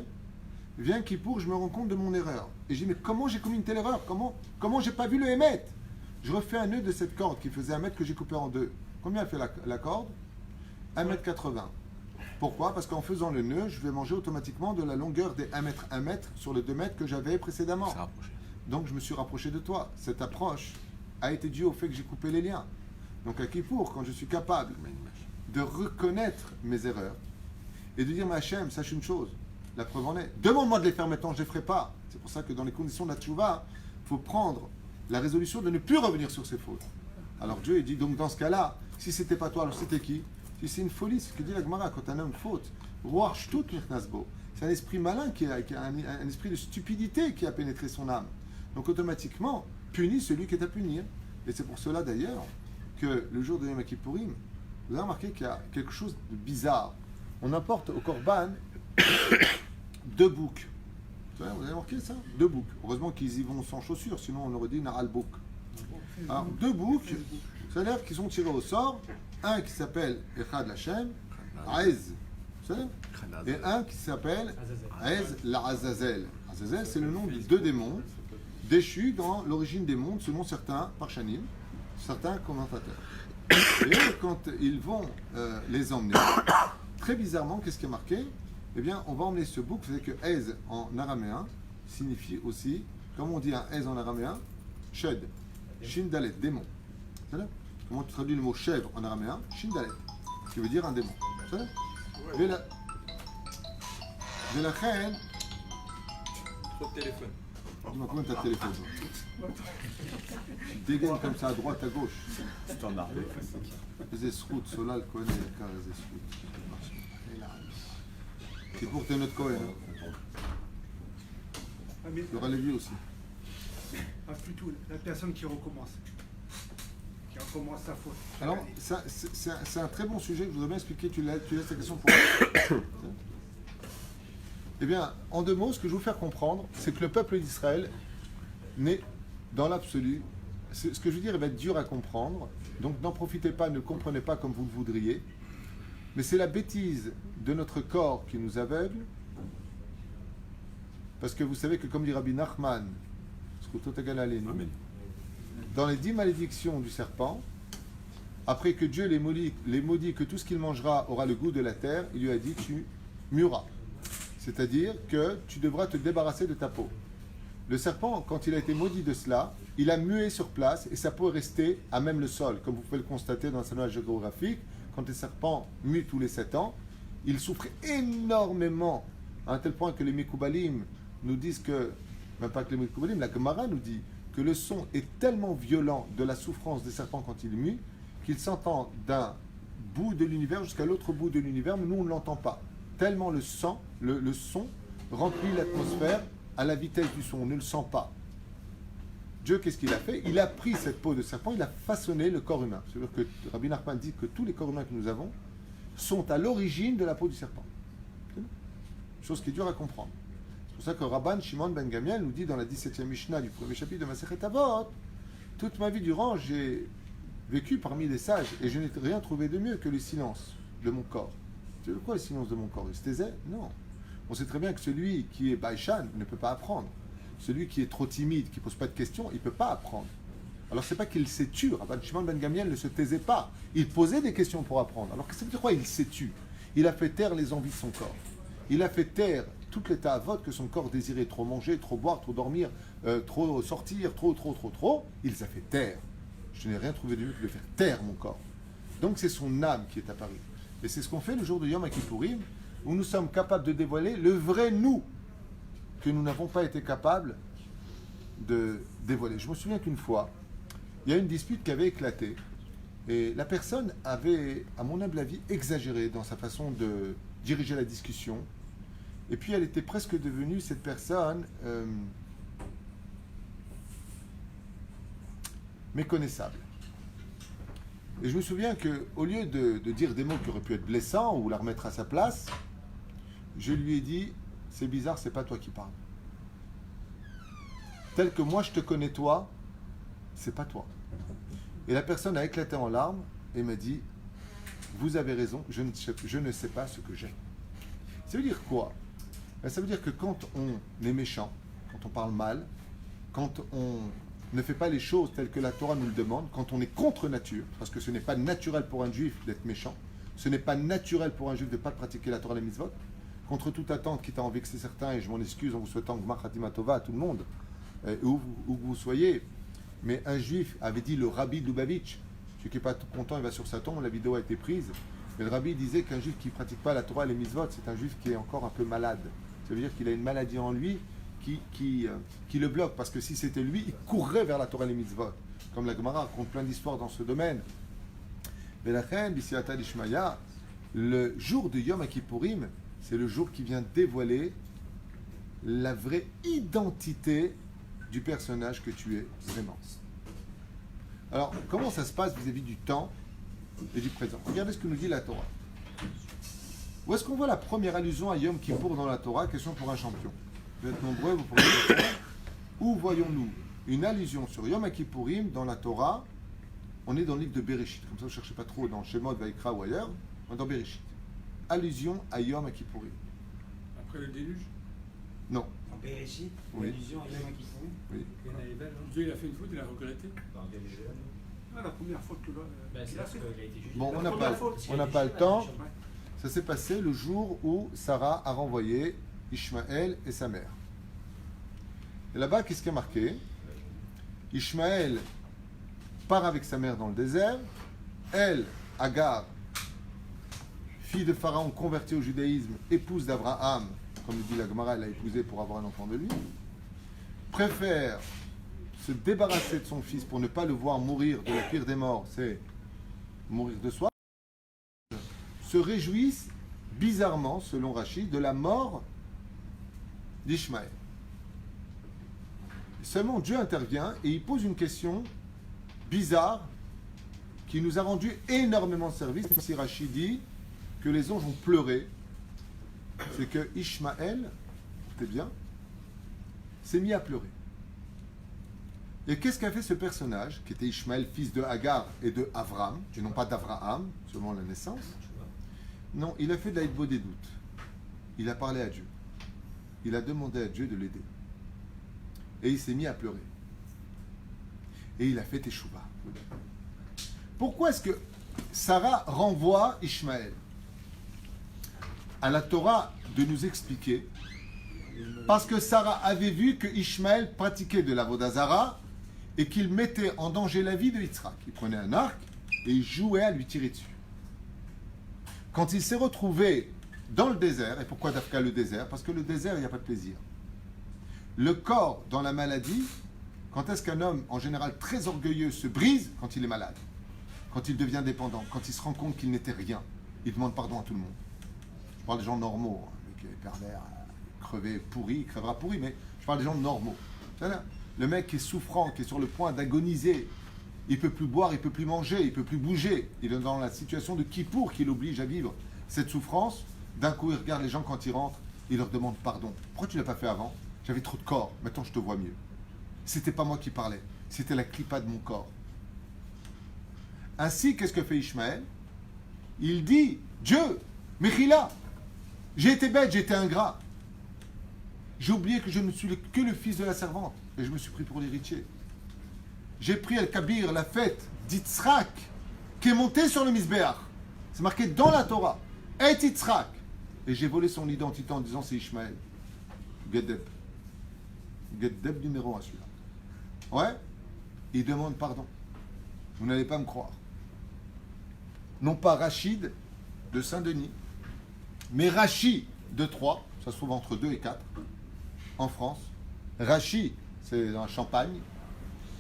Viens Kippour, je me rends compte de mon erreur. Et je dis, mais comment j'ai commis une telle erreur? Comment j'ai pas vu le Hémet? Je refais un nœud de cette corde qui faisait 1 mètre que j'ai coupé en 2. Combien elle fait la corde? 1,80 m. Pourquoi? Parce qu'en faisant le nœud, je vais manger automatiquement de la longueur des 1 mètre sur les 2 mètres que j'avais précédemment. Donc je me suis rapproché de toi. Cette approche a été due au fait que j'ai coupé les liens. Donc à Kippour, quand je suis capable de reconnaître mes erreurs et de dire, ma Hachem, sache une chose, la preuve en est, demande-moi de les faire maintenant, je ne les ferai pas. C'est pour ça que dans les conditions de la tchouva, il faut prendre la résolution de ne plus revenir sur ses fautes. Alors Dieu il dit, donc dans ce cas-là, si c'était pas toi, alors c'était qui? C'est une folie, c'est ce que dit la Gemara quand un homme faute. C'est un esprit malin, qui a un esprit de stupidité qui a pénétré son âme. Donc automatiquement, punit celui qui est à punir. Et c'est pour cela d'ailleurs que le jour de Yom Kippourim, vous avez remarqué qu'il y a quelque chose de bizarre. On apporte au Korban 2 boucs. Vous avez remarqué ça? 2 boucs. Heureusement qu'ils y vont sans chaussures, sinon on aurait dit Naral Bouk. Alors 2 boucs, ça a l'air qu'ils sont tirés au sort. Un qui s'appelle Echad Lachem, Aez, et un qui s'appelle Aez la Azazel. Azazel, c'est le nom de 2 démons déchus dans l'origine des mondes, selon certains Parshanim, certains commentateurs. Et quand ils vont les emmener, très bizarrement, qu'est-ce qui est marqué? Eh bien, on va emmener ce bouc. Vous savez que Ez en araméen signifie aussi, comme on dit un Ez en araméen, Shed, Shindalet, démon. Comment tu traduis le mot chèvre en araméen? Shindalet, qui veut dire un démon. De la reine. Trop de téléphone. Dis-moi combien t'as de téléphone? Tu dégaines comme ça à droite, à gauche. Standard. Les esroutes, Solal connaît les esroutes. C'est pour tes notes Cohen. Il y aura les vieux aussi. Ah, plutôt la personne qui recommence sa faute. Alors, c'est un très bon sujet que je voudrais bien expliquer. Tu laisses ta question pour moi. Eh bien, en 2 mots, ce que je veux vous faire comprendre, c'est que le peuple d'Israël n'est dans l'absolu. Ce que je veux dire, il va être dur à comprendre. Donc, n'en profitez pas, ne le comprenez pas comme vous le voudriez. Mais c'est la bêtise de notre corps qui nous aveugle. Parce que vous savez que, comme dit Rabbi Nachman, dans les 10 malédictions du serpent, après que Dieu les maudit que tout ce qu'il mangera aura le goût de la terre, il lui a dit tu mueras. C'est-à-dire que tu devras te débarrasser de ta peau. Le serpent, quand il a été maudit de cela, il a mué sur place et sa peau est restée à même le sol. Comme vous pouvez le constater dans sa nuage géographique, quand les serpents muent tous les 7 ans, ils souffrent énormément, à un tel point que les Mekoubalim nous disent que, même pas que les Mekoubalim, la Gemara nous dit que le son est tellement violent de la souffrance des serpents quand ils muent, qu'ils s'entendent d'un bout de l'univers jusqu'à l'autre bout de l'univers, mais nous on ne l'entend pas. Tellement le son remplit l'atmosphère à la vitesse du son, on ne le sent pas. Dieu, qu'est-ce qu'il a fait? Il a pris cette peau de serpent, il a façonné le corps humain. C'est-à-dire que Rabbi Nachman dit que tous les corps humains que nous avons sont à l'origine de la peau du serpent. Chose qui est dure à comprendre. C'est pour ça que Rabban Shimon ben Gamiel nous dit dans la 17e Mishnah du premier chapitre de Masechet Avot, toute ma vie durant, j'ai vécu parmi les sages et je n'ai rien trouvé de mieux que le silence de mon corps. C'est quoi le silence de mon corps? Il se taisait? Non. On sait très bien que celui qui est Baïchan ne peut pas apprendre. Celui qui est trop timide, qui ne pose pas de questions, il ne peut pas apprendre. Alors c'est pas qu'il s'est tu. Rabban Shimon ben Gamiel ne se taisait pas. Il posait des questions pour apprendre. Alors qu'est-ce que ça veut dire quoi? Il s'est tu. Il a fait taire les envies de son corps. Il a fait taire toutes les ta'avot que son corps désirait, trop manger, trop boire, trop dormir, trop sortir, trop. Il les a fait taire. Je n'ai rien trouvé de mieux que de faire taire mon corps. Donc c'est son âme qui est apparue. Et c'est ce qu'on fait le jour de Yom Kippourim, où nous sommes capables de dévoiler le vrai nous, que nous n'avons pas été capables de dévoiler. Je me souviens qu'une fois, il y a une dispute qui avait éclaté, et la personne avait, à mon humble avis, exagéré dans sa façon de diriger la discussion, et puis elle était presque devenue, cette personne, méconnaissable. Et je me souviens qu'au lieu de dire des mots qui auraient pu être blessants ou la remettre à sa place, je lui ai dit, c'est bizarre, c'est pas toi qui parles. Tel que moi je te connais toi, c'est pas toi. Et la personne a éclaté en larmes et m'a dit, vous avez raison, je ne sais pas ce que j'ai. Ça veut dire quoi? Ça veut dire que quand on est méchant, quand on parle mal, quand on ne fait pas les choses telles que la Torah nous le demande, quand on est contre nature, parce que ce n'est pas naturel pour un juif d'être méchant, ce n'est pas naturel pour un juif de ne pas pratiquer la Torah et les mitzvot, contre toute attente, quitte à en vexer certains, et je m'en excuse en vous souhaitant Gmar Khatima Tova à tout le monde, où que vous soyez, mais un juif avait dit le Rabbi Lubavitch, celui qui n'est pas content, il va sur sa tombe, la vidéo a été prise, mais le Rabbi disait qu'un juif qui ne pratique pas la Torah et les mitzvot, c'est un juif qui est encore un peu malade. Ça veut dire qu'il a une maladie en lui qui le bloque, parce que si c'était lui, il courrait vers la Torah et les mitzvot. Comme la Gemara raconte plein d'histoires dans ce domaine. Belachem, Bisiata Lishmaya, Le jour de Yom Kippourim, c'est le jour qui vient dévoiler la vraie identité du personnage que tu es vraiment. Alors, comment ça se passe vis-à-vis du temps et du présent? Regardez ce que nous dit la Torah. Où est-ce qu'on voit la première allusion à Yom Kippour dans la Torah? Question pour un champion. Vous êtes nombreux, vous pourrez répondre. Où voyons-nous une allusion sur Yom Kippourim dans la Torah? On est dans le livre de Bereshit. Comme ça, vous ne cherchez pas trop dans Shemot, Vaikra ou ailleurs. On est dans Bereshit. Allusion à Yom Kippourim. Après le déluge, Non. En Bereshit, Oui. l'allusion à Yom Kippourim. Oui. elle est belle. Dieu il a fait une faute, il a regretté. Dans quel jeu? Ah, la première faute que Ben, c'est il a parce fait. qu'il a été jugé. Bon, La on n'a première pas, faute, on n'a pas le temps. Ouais. Ça s'est passé le jour où Sarah a renvoyé Ishmaël et sa mère. Et là-bas, qu'est-ce qui est marqué? Ishmaël part avec sa mère dans le désert. Elle, Agar, fille de Pharaon convertie au judaïsme, épouse d'Abraham, comme le dit la Gemara, elle l'a épousé pour avoir un enfant de lui, préfère se débarrasser de son fils pour ne pas le voir mourir de la pire des morts, c'est mourir de soif, se réjouissent bizarrement, selon Rachid, de la mort d'Ishmaël. Seulement Dieu intervient et il pose une question bizarre qui nous a rendu énormément service. Si Rachid dit que les anges ont pleuré, c'est que Ishmaël, écoutez bien, s'est mis à pleurer. Et qu'est-ce qu'a fait ce personnage, qui était Ishmaël, fils de Hagar et de Avram, et non pas d'Avraham, selon la naissance? Non, il a fait de la hitbo des doutes. Il a parlé à Dieu. Il a demandé à Dieu de l'aider. Et il s'est mis à pleurer. Et il a fait teshuva. Pourquoi est-ce que Sarah renvoie Ishmaël? À la Torah de nous expliquer. Parce que Sarah avait vu que Ishmaël pratiquait de l'avodah zara et qu'il mettait en danger la vie de Yitzhak. Il prenait un arc et il jouait à lui tirer dessus. Quand il s'est retrouvé dans le désert, et pourquoi Dafka le désert? Parce que le désert, il n'y a pas de plaisir. Le corps dans la maladie, quand est-ce qu'un homme, en général très orgueilleux, se brise? Quand il est malade, quand il devient dépendant, quand il se rend compte qu'il n'était rien. Il demande pardon à tout le monde. Je parle des gens normaux, hein, avec pervers, crevé, pourri, il crèvera pourri, mais je parle des gens normaux. Le mec qui est souffrant, qui est sur le point d'agoniser, il ne peut plus boire, il ne peut plus manger, il ne peut plus bouger. Il est dans la situation de Kippour qui l'oblige à vivre cette souffrance. D'un coup, il regarde les gens quand ils rentrent, il leur demande pardon. Pourquoi tu ne l'as pas fait avant? J'avais trop de corps, maintenant je te vois mieux. C'était pas moi qui parlais, c'était la clipa de mon corps. Ainsi, qu'est-ce que fait Ishmaël? Il dit, Dieu, Mechila, j'ai été bête, j'ai été ingrat. J'ai oublié que je ne suis que le fils de la servante, et je me suis pris pour l'héritier. J'ai pris El-Kabir, la fête d'Yitzhak, qui est montée sur le Misbéach. C'est marqué dans la Torah. Et Yitzhak. Et j'ai volé son identité en disant c'est Ishmaël. Gedeb. Gedeb numéro 1, celui-là. Ouais. Il demande pardon. Vous n'allez pas me croire. Non pas Rachid de Saint-Denis, mais Rachid de Troyes, ça se trouve entre 2 et 4, en France. Rachid, c'est en Champagne.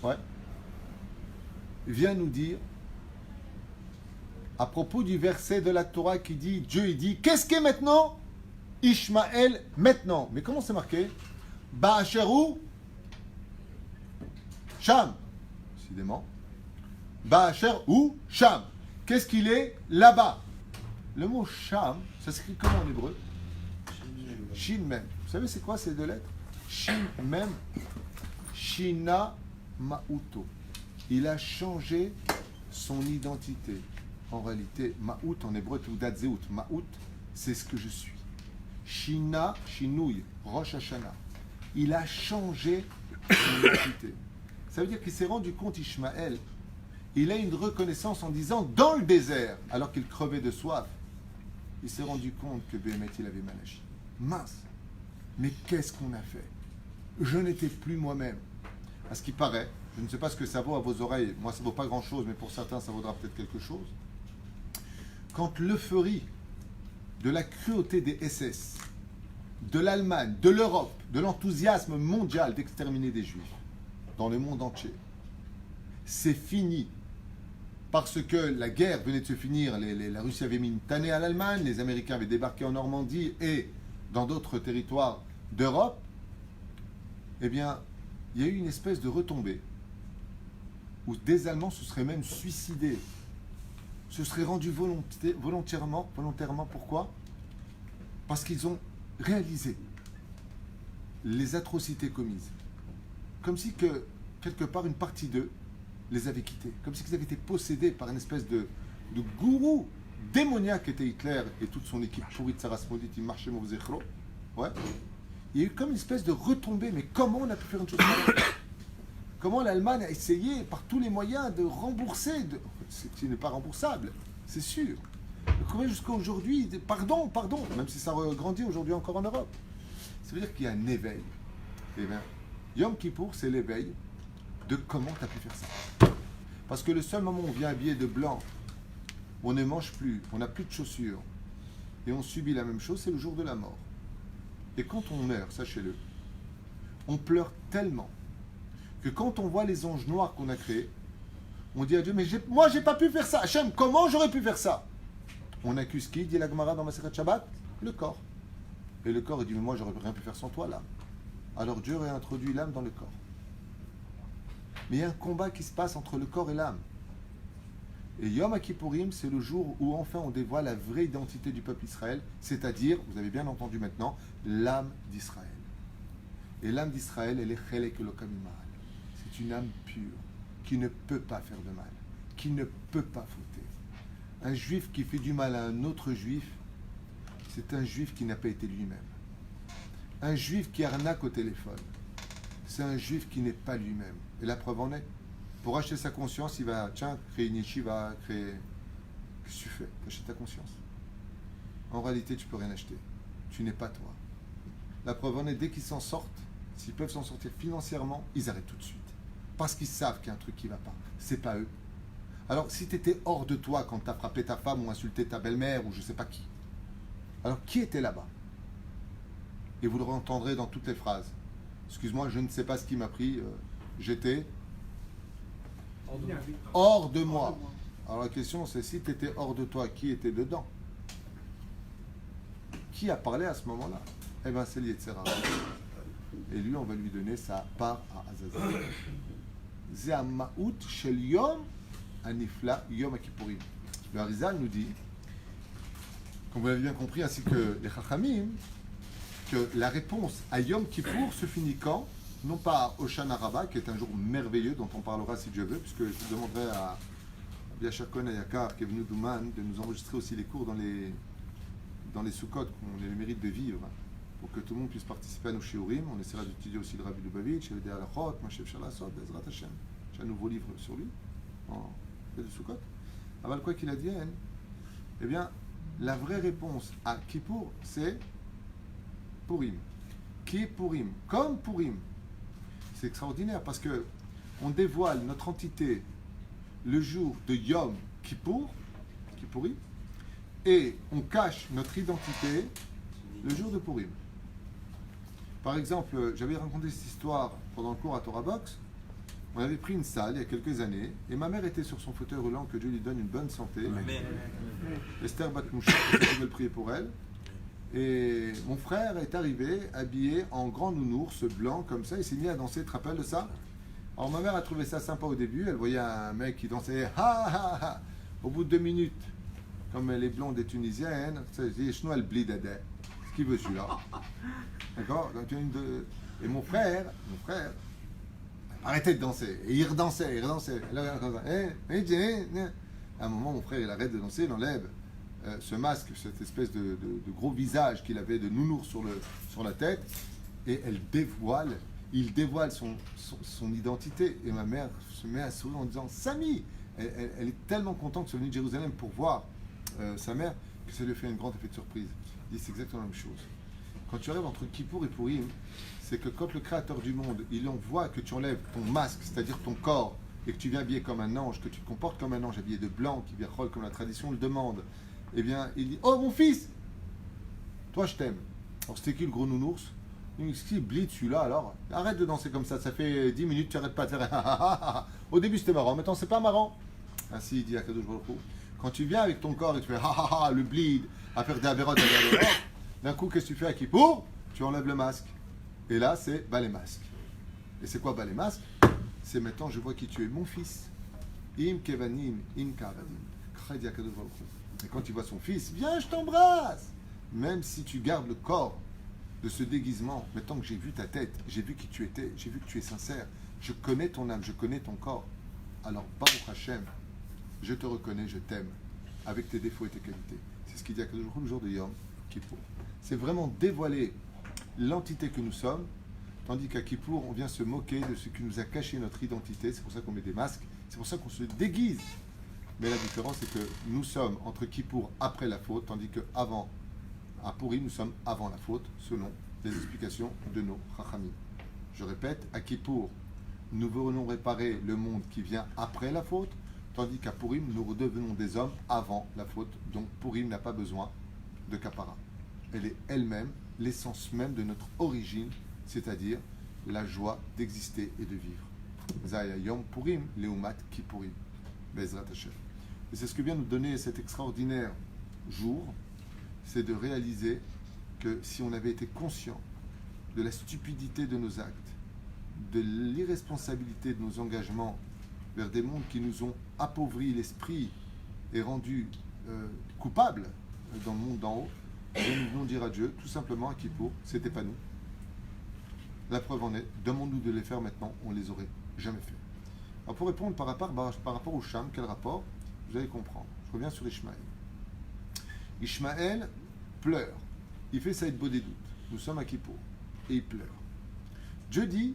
Ouais. Vient nous dire à propos du verset de la Torah qui dit, Dieu il dit, qu'est-ce qu'est maintenant Ishmaël maintenant? Mais comment c'est marqué? Ba'asheru Sham. Décidément. Ba'asher ou Sham. Qu'est-ce qu'il est là-bas? Le mot Sham, ça s'écrit comment en hébreu? Shin Mem. Vous savez c'est quoi ces deux lettres? Shin Mem. Shina Ma'uto. Il a changé son identité. En réalité, Ma'ut en hébreu, Teudat Zeut. Ma'ut, c'est ce que je suis. Shina, Shinouy, Rosh Hashanah. Il a changé son identité. Ça veut dire qu'il s'est rendu compte, Ishmaël, il a une reconnaissance en disant, dans le désert, alors qu'il crevait de soif, il s'est rendu compte que Béhémet, il avait mal agi. Mince, mais qu'est-ce qu'on a fait? Je n'étais plus moi-même. À ce qui paraît, je ne sais pas ce que ça vaut à vos oreilles, moi ça ne vaut pas grand-chose, mais pour certains ça vaudra peut-être quelque chose. Quand l'euphorie de la cruauté des SS, de l'Allemagne, de l'Europe, de l'enthousiasme mondial d'exterminer des Juifs dans le monde entier, c'est fini. parce que la guerre venait de se finir, la Russie avait mis une tannée à l'Allemagne, les Américains avaient débarqué en Normandie et dans d'autres territoires d'Europe, eh bien, il y a eu une espèce de retombée où des Allemands se seraient même suicidés, se seraient rendus volontairement. Pourquoi? Parce qu'ils ont réalisé les atrocités commises. Comme si que, quelque part, une partie d'eux les avait quittés. Comme si ils avaient été possédés par une espèce de gourou démoniaque qui était Hitler et toute son équipe pourrie de Sarasmodit, il marchait mauvais échro. Ouais. Il y a eu comme une espèce de retombée. Mais comment on a pu faire une chose pareille? Comment l'Allemagne a essayé par tous les moyens de rembourser, ce qui n'est pas remboursable, c'est sûr. Comment jusqu'à aujourd'hui, pardon, même si ça grandit aujourd'hui encore en Europe. Ça veut dire qu'il y a un éveil. Eh bien, Yom Kippour, c'est l'éveil de comment tu as pu faire ça. Parce que le seul moment où on vient habillé de blanc, on ne mange plus, on n'a plus de chaussures, et on subit la même chose, c'est le jour de la mort. Et quand on meurt, sachez-le, on pleure tellement que quand on voit les anges noirs qu'on a créés, on dit à Dieu, mais moi j'ai pas pu faire ça. Hachem, comment j'aurais pu faire ça? On accuse qui, dit la Gemara dans Masechet Shabbat? Le corps. Et le corps, il dit, mais moi j'aurais rien pu faire sans toi, l'âme. Alors Dieu réintroduit l'âme dans le corps. Mais il y a un combat qui se passe entre le corps et l'âme. Et Yom Kippourim, c'est le jour où enfin on dévoile la vraie identité du peuple Israël, c'est-à-dire, vous avez bien entendu maintenant, l'âme d'Israël. Et l'âme d'Israël, elle est Chelek Elokam Imal. C'est une âme pure, qui ne peut pas faire de mal, qui ne peut pas fauter. Un juif qui fait du mal à un autre juif, c'est un juif qui n'a pas été lui-même. Un juif qui arnaque au téléphone, c'est un juif qui n'est pas lui-même. Et la preuve en est. Pour acheter sa conscience, il va, créer une yeshiva, créer... Qu'est-ce que tu fais? Tu achètes ta conscience. En réalité, tu ne peux rien acheter. Tu n'es pas toi. La preuve en est, dès qu'ils s'en sortent, s'ils peuvent s'en sortir financièrement, ils arrêtent tout de suite. Parce qu'ils savent qu'il y a un truc qui ne va pas. C'est pas eux. Alors, si tu étais hors de toi quand tu as frappé ta femme ou insulté ta belle-mère ou je ne sais pas qui, alors qui était là-bas? Et vous le entendrez dans toutes les phrases. Excuse-moi, je ne sais pas ce qui m'a pris. J'étais hors de moi. Alors la question c'est, si tu étais hors de toi, qui était dedans? Qui a parlé à ce moment-là? Eh bien c'est l'Yetzera. Et lui on va lui donner sa part à Azazel. Ze'amaout shel yom anifla yom Kippourim. Le Harizal nous dit, comme vous l'avez bien compris, ainsi que les Chachamim, que la réponse à Yom Kippour se finit quand? Non pas à Hoshana Rabbah, qui est un jour merveilleux dont on parlera si Dieu veut, puisque je demanderai à Biachar Cohen Ayakar, qui est venu d'Ouman, de nous enregistrer aussi les cours dans les Sukkot qu'on a le mérite de vivre, pour que tout le monde puisse participer à nos shiurim. On essaiera d'étudier aussi le Rabbi Lubavitch, le Halachot, Mashev Shalasot, Bezrat Hashem. J'ai un nouveau livre sur lui, en fait de Sukkot. Aval quoi qu'il advienne, eh bien, la vraie réponse à Kippour, c'est Purim. Qui est Purim? Comme Purim. C'est extraordinaire parce que on dévoile notre entité le jour de Yom Kippour, Kippourim, et on cache notre identité le jour de Purim. Par exemple, j'avais raconté cette histoire pendant le cours à Torah Box. On avait pris une salle il y a quelques années et ma mère était sur son fauteuil roulant, que Dieu lui donne une bonne santé. Esther Batmoucha, je vais le prier pour elle. Et mon frère est arrivé habillé en grand nounours blanc comme ça, il s'est mis à danser, tu te rappelles de ça? Alors ma mère a trouvé ça sympa au début, elle voyait un mec qui dansait ha ha ha. Au bout de 2 minutes, comme elle est blonde et tunisienne, elle dit Chnou elle blidade. Ce qu'il veut celui-là. D'accord? Et mon frère, arrêtait de danser. Et il redansait. À un moment, mon frère il arrête de danser, il enlève ce masque, cette espèce de gros visage qu'il avait de nounours sur la tête, et il dévoile son identité. Et ma mère se met à sourire en disant Samy, elle est tellement contente de venir de Jérusalem pour voir sa mère que ça lui fait un grand effet de surprise. Il dit c'est exactement la même chose. Quand tu arrives entre Kippour et Purim, c'est que quand le Créateur du monde, il en voit que tu enlèves ton masque, c'est-à-dire ton corps, et que tu viens habillé comme un ange, que tu te comportes comme un ange habillé de blanc, qui vient comme la tradition le demande, eh bien, il dit « Oh, mon fils, toi, je t'aime. » Alors, c'était qui le gros nounours? Il dit « Blid, celui-là, alors. Arrête de danser comme ça. Ça fait 10 minutes, tu arrêtes pas de faire... » Au début, c'était marrant. Maintenant, c'est pas marrant. Ainsi dit Akadosh Baruch Hu. Quand tu viens avec ton corps et tu fais ha ha ha, le bleed, à faire des avérotes, d'un coup, qu'est-ce que tu fais à Kippour? Tu enlèves le masque. Et là, c'est bas les masques. Et c'est quoi bas les masques? C'est maintenant, je vois qui tu es, mon fils. Im kevanim, im kavanim. Et quand il voit son fils, viens, je t'embrasse. Même si tu gardes le corps de ce déguisement, maintenant que j'ai vu ta tête, j'ai vu qui tu étais, j'ai vu que tu es sincère, je connais ton âme, je connais ton corps. Alors, Baruch Hashem, je te reconnais, je t'aime, avec tes défauts et tes qualités. C'est ce qu'il dit à Kadosh Baruch Hu le jour de Yom Kippour. C'est vraiment dévoiler l'entité que nous sommes, tandis qu'à Kippour, on vient se moquer de ce qui nous a caché notre identité. C'est pour ça qu'on met des masques, c'est pour ça qu'on se déguise. Mais la différence, c'est que nous sommes entre Kippour après la faute, tandis qu'avant, à Pourri, nous sommes avant la faute, selon les explications de nos Chachamim. Je répète, à Kippour, nous venons réparer le monde qui vient après la faute, tandis qu'à Purim, nous redevenons des hommes avant la faute. Donc Purim n'a pas besoin de kapara. Elle est elle-même l'essence même de notre origine, c'est-à-dire la joie d'exister et de vivre. Zaya Yom Purim, Leumat Kippurim, Bezrat Hashem. Et c'est ce que vient nous donner cet extraordinaire jour, c'est de réaliser que si on avait été conscient de la stupidité de nos actes, de l'irresponsabilité de nos engagements vers des mondes qui nous ont appauvri l'esprit et rendus coupables dans le monde d'en haut, et nous venons dire à Dieu, tout simplement à Kippour, c'était pas nous. La preuve en est, demande-nous de les faire maintenant, on les aurait jamais fait. Alors pour répondre par rapport au Sham, quel rapport? Vous allez comprendre. Je reviens sur Ishmaël. Ishmaël pleure. Il fait Saïd Bodé doute. Nous sommes à Kippour. Et il pleure. Dieu dit,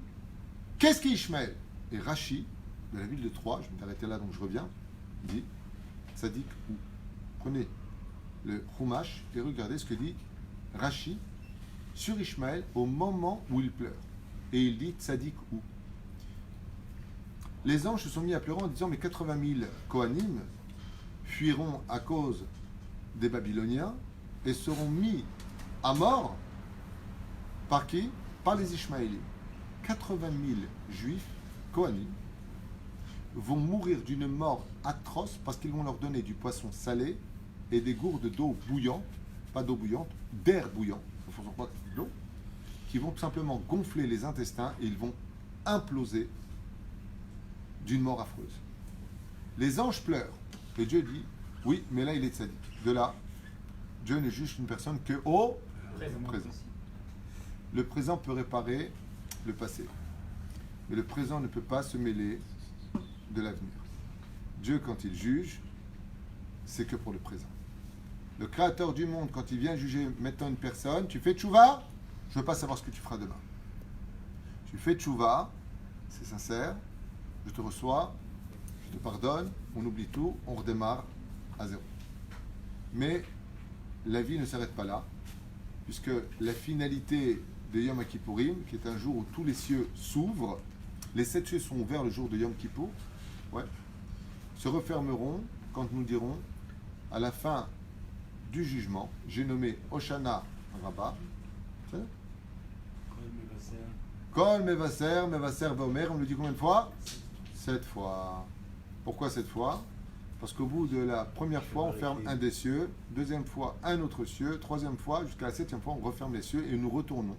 qu'est-ce qu'Ishmaël? Et Rashi, de la ville de Troyes, je vais m'arrêter là donc je reviens, dit, Tzadik ou. Prenez le Chumash et regardez ce que dit Rashi sur Ishmaël au moment où il pleure. Et il dit Tzadik ou. Les anges se sont mis à pleurer en disant, mais 80 000 Kohanim fuiront à cause des Babyloniens et seront mis à mort par qui? Par les Ishmaélites. 80 000 juifs, Kohanim, vont mourir d'une mort atroce parce qu'ils vont leur donner du poisson salé et des gourdes d'eau bouillante, pas d'eau bouillante, d'air bouillant, d'eau, qui vont tout simplement gonfler les intestins et ils vont imploser d'une mort affreuse. Les anges pleurent et Dieu dit, oui, mais là il est tzaddik. De là, Dieu ne juge une personne que au présent. Le présent peut réparer le passé, mais le présent ne peut pas se mêler de l'avenir. Dieu, quand il juge, c'est que pour le présent. Le créateur du monde, quand il vient juger maintenant une personne, tu fais tchouva, je ne veux pas savoir ce que tu feras demain. Tu fais tchouva, c'est sincère, je te reçois, je te pardonne, on oublie tout, on redémarre à zéro. Mais la vie ne s'arrête pas là, puisque la finalité de Yom Kippourim, qui est un jour où tous les cieux s'ouvrent, les 7 cieux sont ouverts le jour de Yom Kippour, se refermeront quand nous dirons à la fin du jugement, j'ai nommé Oshana Rabbah, Kol Mevaser, Mevaser Vomer, on le dit combien de fois? 7 fois. Pourquoi 7 fois? Parce qu'au bout de la première fois, on ferme un des cieux, deuxième fois, un autre cieux, troisième fois, jusqu'à la 7e fois, on referme les cieux et nous retournons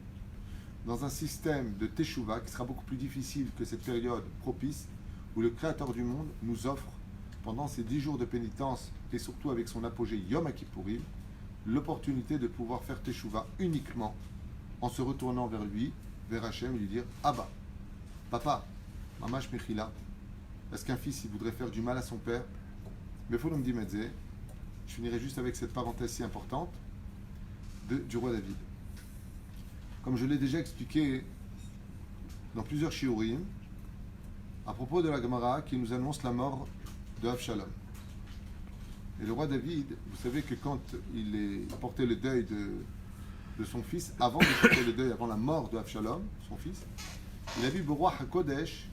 dans un système de Teshuvah qui sera beaucoup plus difficile que cette période propice où le Créateur du monde nous offre, pendant ces 10 jours de pénitence et surtout avec son apogée Yom Kippourim, l'opportunité de pouvoir faire Teshuvah uniquement en se retournant vers lui, vers Hachem et lui dire « Abba, papa, mamash mechila, est-ce qu'un fils il voudrait faire du mal à son père ?» Mais il faut me dire, je finirai juste avec cette parenthèse si importante du roi David. Comme je l'ai déjà expliqué dans plusieurs shiurim, à propos de la Gemara qui nous annonce la mort de Avshalom. Et le roi David, vous savez que quand il portait le deuil de son fils, avant de porter le deuil, avant la mort de Avshalom, son fils, il a vu le roi HaKodesh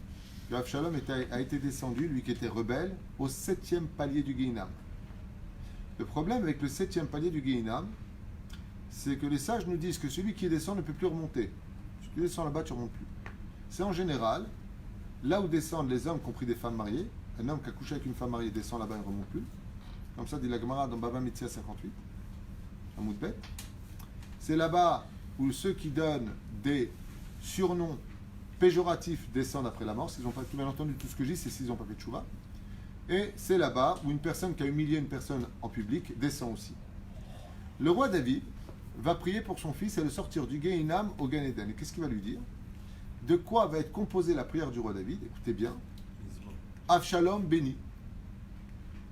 que Avshalom a été descendu, lui qui était rebelle, au 7e palier du Guéhinam. Le problème avec le 7e palier du Guéhinam, c'est que les sages nous disent que celui qui descend ne peut plus remonter. Si tu descends là-bas, tu ne remontes plus. C'est en général, là où descendent les hommes, compris des femmes mariées, Un homme qui a couché avec une femme mariée descend là-bas et ne remonte plus. Comme ça dit la Gemara dans Bava Metzia 58, à Moudbet. C'est là-bas où ceux qui donnent des surnoms péjoratifs descendent après la mort. S'ils n'ont pas tout bien entendu tout ce que je dis, c'est s'ils n'ont pas fait de chouva. Et c'est là-bas où une personne qui a humilié une personne en public descend aussi. Le roi David va prier pour son fils et le sortir du Gehinam au Gan Eden. Et qu'est-ce qu'il va lui dire? De quoi va être composée la prière du roi David? Écoutez bien. Avshalom béni.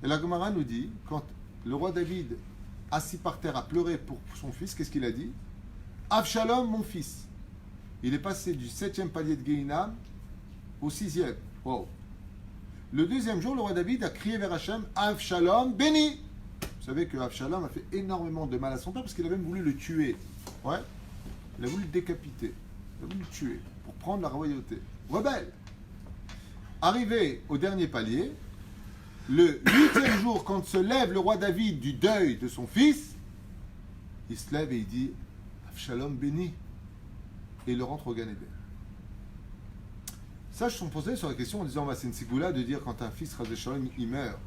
Et la Gemara nous dit, quand le roi David, assis par terre, a pleuré pour son fils, qu'est-ce qu'il a dit? Avshalom, mon fils. Il est passé du 7e palier de Gehinam au 6e. Wow. Le deuxième jour, le roi David a crié vers Hachem, Avshalom, béni. Vous savez que Avshalom a fait énormément de mal à son père parce qu'il a même voulu le tuer. Ouais. Il a voulu le décapiter. Il a voulu le tuer pour prendre la royauté. Rebelle. Arrivé au dernier palier, le 8e jour, quand se lève le roi David du deuil de son fils, il se lève et il dit Avshalom béni. Et il le rentre au Gan Eden. Ça, je suis posé sur la question en disant c'est une sigoula de dire quand un fils Ras Shalom il meurt,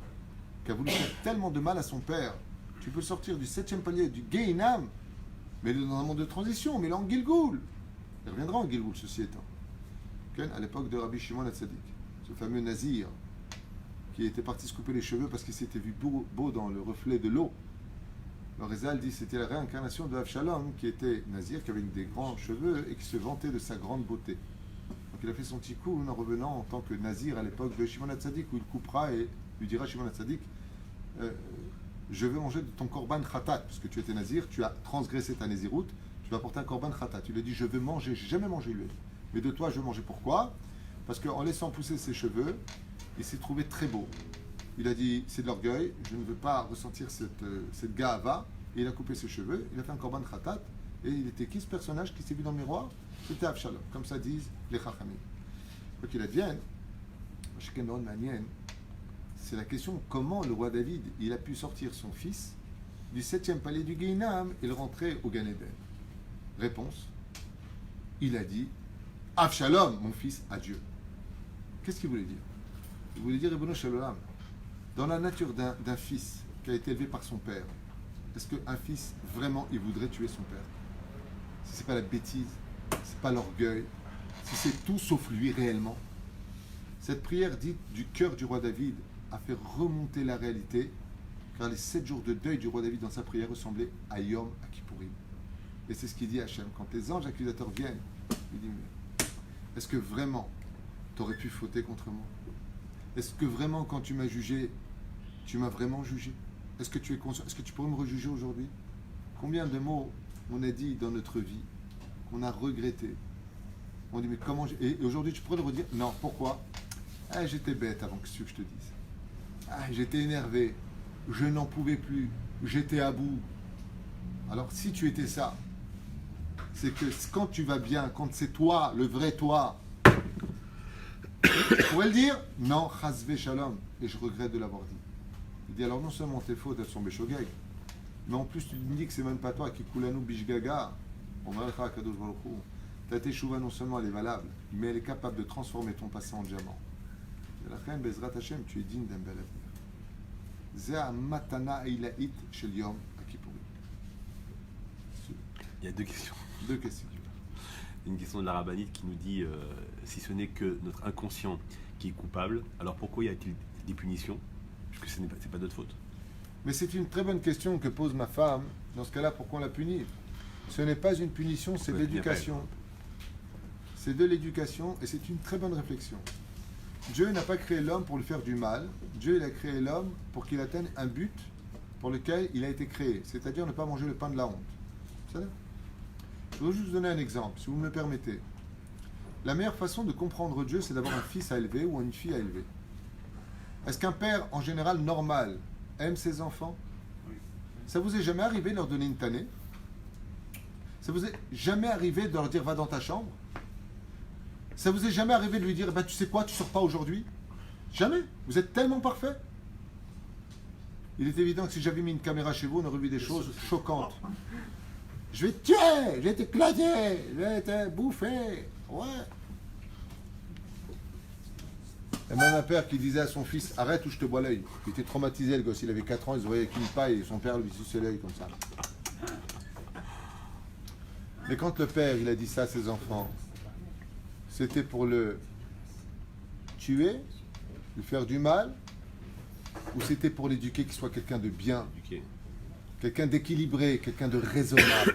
qui a voulu faire tellement de mal à son père, tu peux sortir du 7e palier du Gehinam, mais il est dans un monde de transition, mais il est en Gilgoul. Il reviendra en Gilgoul, ceci étant. À l'époque de Rabbi Shimon HaTzadik, ce fameux Nazir qui était parti se couper les cheveux parce qu'il s'était vu beau dans le reflet de l'eau. Le Rizal dit que c'était la réincarnation de Avshalom qui était Nazir, qui avait des grands cheveux et qui se vantait de sa grande beauté. Donc il a fait son petit coup en revenant en tant que Nazir à l'époque de Shimon HaTzadik, où il coupera et lui dira Shimon HaTzadik je veux manger de ton korban khatat, parce que tu étais Nazir, tu as transgressé ta Naziroute, tu vas porter un korban khatat. Tu lui as dit je veux manger, j'ai jamais mangé lui, mais de toi je veux manger. Pourquoi? Parce qu'en laissant pousser ses cheveux, il s'est trouvé très beau. Il a dit c'est de l'orgueil, je ne veux pas ressentir cette ga'ava, et il a coupé ses cheveux, il a fait un korban khatat, et il était qui ce personnage qui s'est vu dans le miroir? C'était Avshalom, comme ça disent les chachamim. Quoi qu'il advienne, c'est la question comment le roi David il a pu sortir son fils du 7e palier du Gehinam et le rentrer au Gan Eden. Réponse, il a dit Avshalom, mon fils, à Dieu. Qu'est-ce qu'il voulait dire? Il voulait dire Ribono Shel Olam, dans la nature d'un fils qui a été élevé par son père, est-ce qu'un fils vraiment il voudrait tuer son père? Si c'est pas la bêtise, c'est pas l'orgueil, si c'est tout sauf lui réellement. Cette prière dite du cœur du roi David a fait remonter la réalité, car les 7 jours de deuil du roi David dans sa prière ressemblaient à Yom Kippourim. Et c'est ce qu'il dit à Hachem. Quand les anges accusateurs viennent, il dit mais est-ce que vraiment tu aurais pu fauter contre moi? Est-ce que vraiment quand tu m'as jugé, tu m'as vraiment jugé? Est-ce que tu es conscient? Est-ce que tu pourrais me rejuger aujourd'hui? Combien de mots on a dit dans notre vie qu'on a regretté? On dit mais comment et aujourd'hui tu pourrais le redire? Non, pourquoi? J'étais bête avant que ce que je te dise. J'étais énervé, je n'en pouvais plus, j'étais à bout. Alors si tu étais ça, c'est que quand tu vas bien, quand c'est toi, le vrai toi, tu pourrais le dire? Non, chasvé shalom, et je regrette de l'avoir dit. Il dit alors non seulement tes fautes elles sont béchogeg, mais en plus tu me dis que c'est même pas toi qui coulanou bishgaga, on va le kadosh baruch hu. Ta teshuva non seulement elle est valable, mais elle est capable de transformer ton passé en diamant. Et la reine Bezrat Hashem, tu es digne d'un bel avenir. Zéa matana eilaït shel yom Kippourim. Il y a deux questions. Deux questions. Une question de la rabbinite qui nous dit si ce n'est que notre inconscient qui est coupable, alors pourquoi y a-t-il des punitions? Puisque ce n'est pas notre faute. Mais c'est une très bonne question que pose ma femme. Dans ce cas-là, pourquoi on la punit? Ce n'est pas une punition, c'est de l'éducation. C'est de l'éducation et c'est une très bonne réflexion. Dieu n'a pas créé l'homme pour lui faire du mal. Dieu il a créé l'homme pour qu'il atteigne un but pour lequel il a été créé, c'est-à-dire ne pas manger le pain de la honte. C'est ça? Je vais juste vous donner un exemple, si vous me le permettez. La meilleure façon de comprendre Dieu, c'est d'avoir un fils à élever ou une fille à élever. Est-ce qu'un père, en général, normal, aime ses enfants? Ça vous est jamais arrivé de leur donner une tannée? Ça vous est jamais arrivé de leur dire va dans ta chambre? Ça vous est jamais arrivé de lui dire tu sais quoi, tu sors pas aujourd'hui? Jamais. Vous êtes tellement parfait. Il est évident que si j'avais mis une caméra chez vous, on aurait vu des choses choquantes. Je vais te tuer, je vais t'éclater, je vais te bouffer. Ouais. Et même un père qui disait à son fils, arrête ou je te bois l'œil. Il était traumatisé, le gosse, il avait 4 ans, il se voyait avec une paille et son père lui suçait l'œil comme ça. Mais quand le père, il a dit ça à ses enfants, c'était pour le tuer, lui faire du mal, ou c'était pour l'éduquer qu'il soit quelqu'un de bien, quelqu'un d'équilibré, quelqu'un de raisonnable.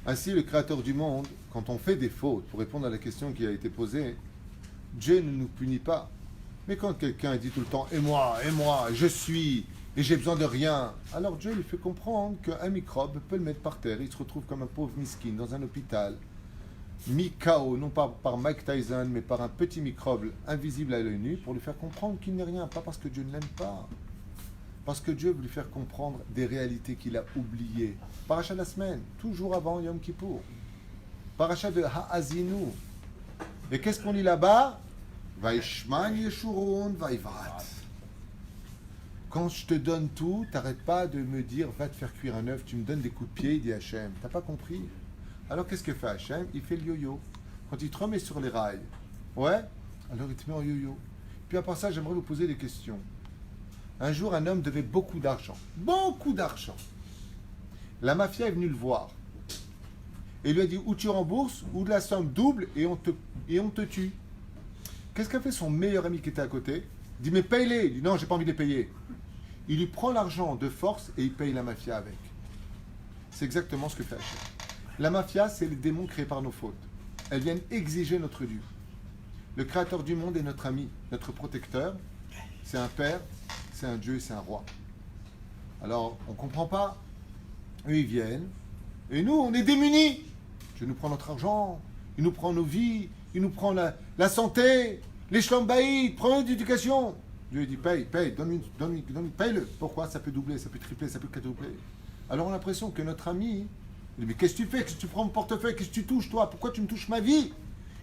Ainsi, le Créateur du monde, quand on fait des fautes, pour répondre à la question qui a été posée, Dieu ne nous punit pas. Mais quand quelqu'un dit tout le temps « et moi, je suis, et j'ai besoin de rien », alors Dieu lui fait comprendre qu'un microbe peut le mettre par terre. Il se retrouve comme un pauvre miskin dans un hôpital, mis KO, non pas par Mike Tyson, mais par un petit microbe invisible à l'œil nu, pour lui faire comprendre qu'il n'est rien, pas parce que Dieu ne l'aime pas. Parce que Dieu veut lui faire comprendre des réalités qu'il a oubliées. Paracha de la semaine, toujours avant Yom Kippour. Paracha de Ha'azinu. Et qu'est-ce qu'on lit là-bas? Vaishman Yeshurun Vaivat. Quand je te donne tout, t'arrêtes pas de me dire va te faire cuire un œuf, tu me donnes des coups de pied, dit Hachem. T'as pas compris? Alors qu'est-ce que fait Hachem? Il fait le yo-yo. Quand il te remet sur les rails, ouais, alors il te met en yo-yo. Puis à part ça, j'aimerais vous poser des questions. Un jour, un homme devait beaucoup d'argent. Beaucoup d'argent. La mafia est venue le voir. Et il lui a dit, ou tu rembourses, ou de la somme double, et on te tue. Qu'est-ce qu'a fait son meilleur ami qui était à côté? Il dit, mais paye-les. Il dit, non, j'ai pas envie de les payer. Il lui prend l'argent de force et il paye la mafia avec. C'est exactement ce que fait Hachem. La mafia, c'est les démons créés par nos fautes. Elles viennent exiger notre dû. Le Créateur du monde est notre ami, notre protecteur. C'est un père, c'est un Dieu, c'est un roi. Alors, on ne comprend pas. Eux, ils viennent. Et nous, on est démunis. Dieu nous prend notre argent, il nous prend nos vies, il nous prend la santé, les shlambaïd, prends d'éducation. Dieu dit, paye, donne-lui, paye-le. Pourquoi? Ça peut doubler, ça peut tripler, ça peut quadrupler. Alors, on a l'impression que notre ami, il dit, mais qu'est-ce que tu fais? Qu'est-ce que tu prends mon portefeuille? Qu'est-ce que tu touches, toi? Pourquoi tu me touches ma vie?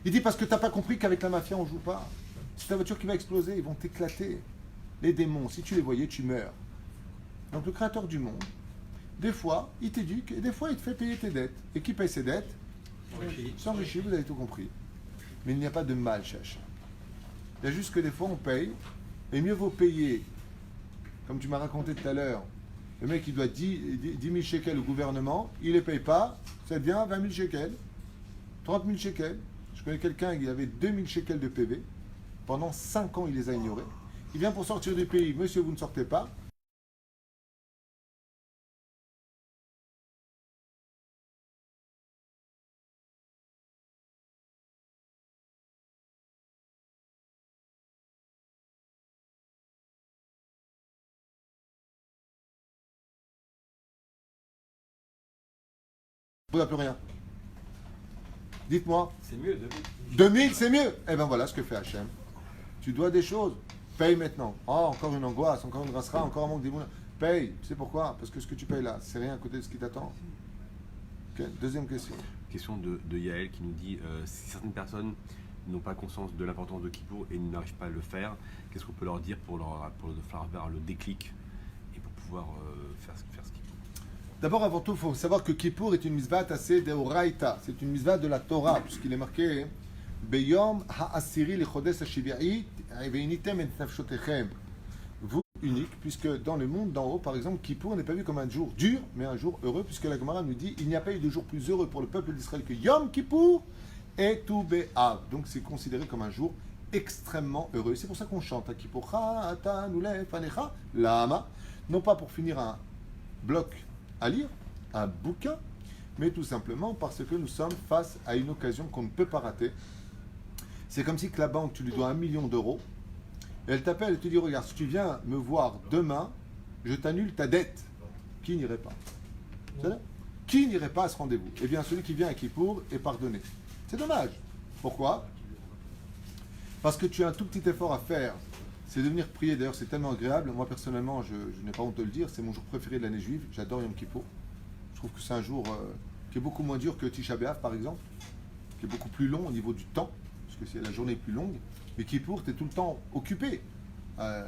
Il dit, parce que tu n'as pas compris qu'avec la mafia, on ne joue pas. C'est ta voiture qui va exploser, ils vont t'éclater. Les démons, si tu les voyais, tu meurs. Donc le Créateur du monde, des fois, il t'éduque et des fois, il te fait payer tes dettes. Et qui paye ses dettes? S'enrichit, vous avez tout compris. Mais il n'y a pas de mal chez Hachem. Il y a juste que des fois, on paye, et mieux vaut payer, comme tu m'as raconté tout à l'heure, le mec, il doit 10 000 shekels au gouvernement, il ne les paye pas, ça devient 20 000 shekels, 30 000 shekels. Je connais quelqu'un qui avait 2 000 shekels de PV. Pendant 5 ans, il les a ignorés. Il vient pour sortir du pays. Monsieur, vous ne sortez pas. Vous n'avez plus rien. Dites-moi. C'est mieux, 2000. 2000, c'est mieux. Eh bien voilà ce que fait Hachem. Tu dois des choses. Paye maintenant. Oh, encore une angoisse, encore une grassera, encore un manque d'émouna. Paye. Tu sais pourquoi? Parce que ce que tu payes là, c'est rien à côté de ce qui t'attend. Okay. Deuxième question. Question de Yael qui nous dit si certaines personnes n'ont pas conscience de l'importance de Kippour et n'arrivent pas à le faire, qu'est-ce qu'on peut leur dire pour faire faire le déclic et pour pouvoir faire ce qu'il faut? D'abord, avant tout, il faut savoir que Kippour est une mitzvah assez deoraita. C'est une mitzvah de la Torah, puisqu'il est marqué Beyom ha'asiri lechodes ha'shivi'i ve'initem et nafshotechem. Vous, unique, puisque dans le monde d'en haut, par exemple, Kippour n'est pas vu comme un jour dur, mais un jour heureux, puisque la Gemara nous dit il n'y a pas eu de jour plus heureux pour le peuple d'Israël que Yom Kippour et Tu B'Av. Donc c'est considéré comme un jour extrêmement heureux. C'est pour ça qu'on chante à Kippour. Lama. Non pas pour finir un bloc à lire, un bouquin, mais tout simplement parce que nous sommes face à une occasion qu'on ne peut pas rater. C'est comme si que la banque, tu lui dois 1 million d'euros, et elle t'appelle et te dit, regarde, si tu viens me voir demain, je t'annule ta dette. Qui n'irait pas? Qui n'irait pas à ce rendez-vous? Eh bien, celui qui vient à Kippour est pardonné. C'est dommage. Pourquoi? Parce que tu as un tout petit effort à faire. C'est de venir prier. D'ailleurs, c'est tellement agréable. Moi, personnellement, je n'ai pas honte de le dire, c'est mon jour préféré de l'année juive. J'adore Yom Kippour. Je trouve que c'est un jour qui est beaucoup moins dur que Tisha B'Av, par exemple, qui est beaucoup plus long au niveau du temps, parce que la journée est plus longue. Mais Kippour, tu es tout le temps occupé à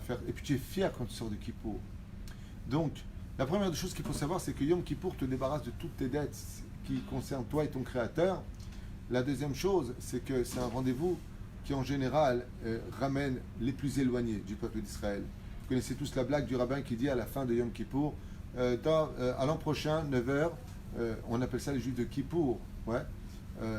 faire. Et puis, tu es fier quand tu sors de Kippour. Donc, la première des choses qu'il faut savoir, c'est que Yom Kippour te débarrasse de toutes tes dettes qui concernent toi et ton Créateur. La deuxième chose, c'est que c'est un rendez-vous qui en général ramène les plus éloignés du peuple d'Israël. Vous connaissez tous la blague du rabbin qui dit à la fin de Yom Kippour, à l'an prochain, 9h, on appelle ça les juifs de Kippour, ouais,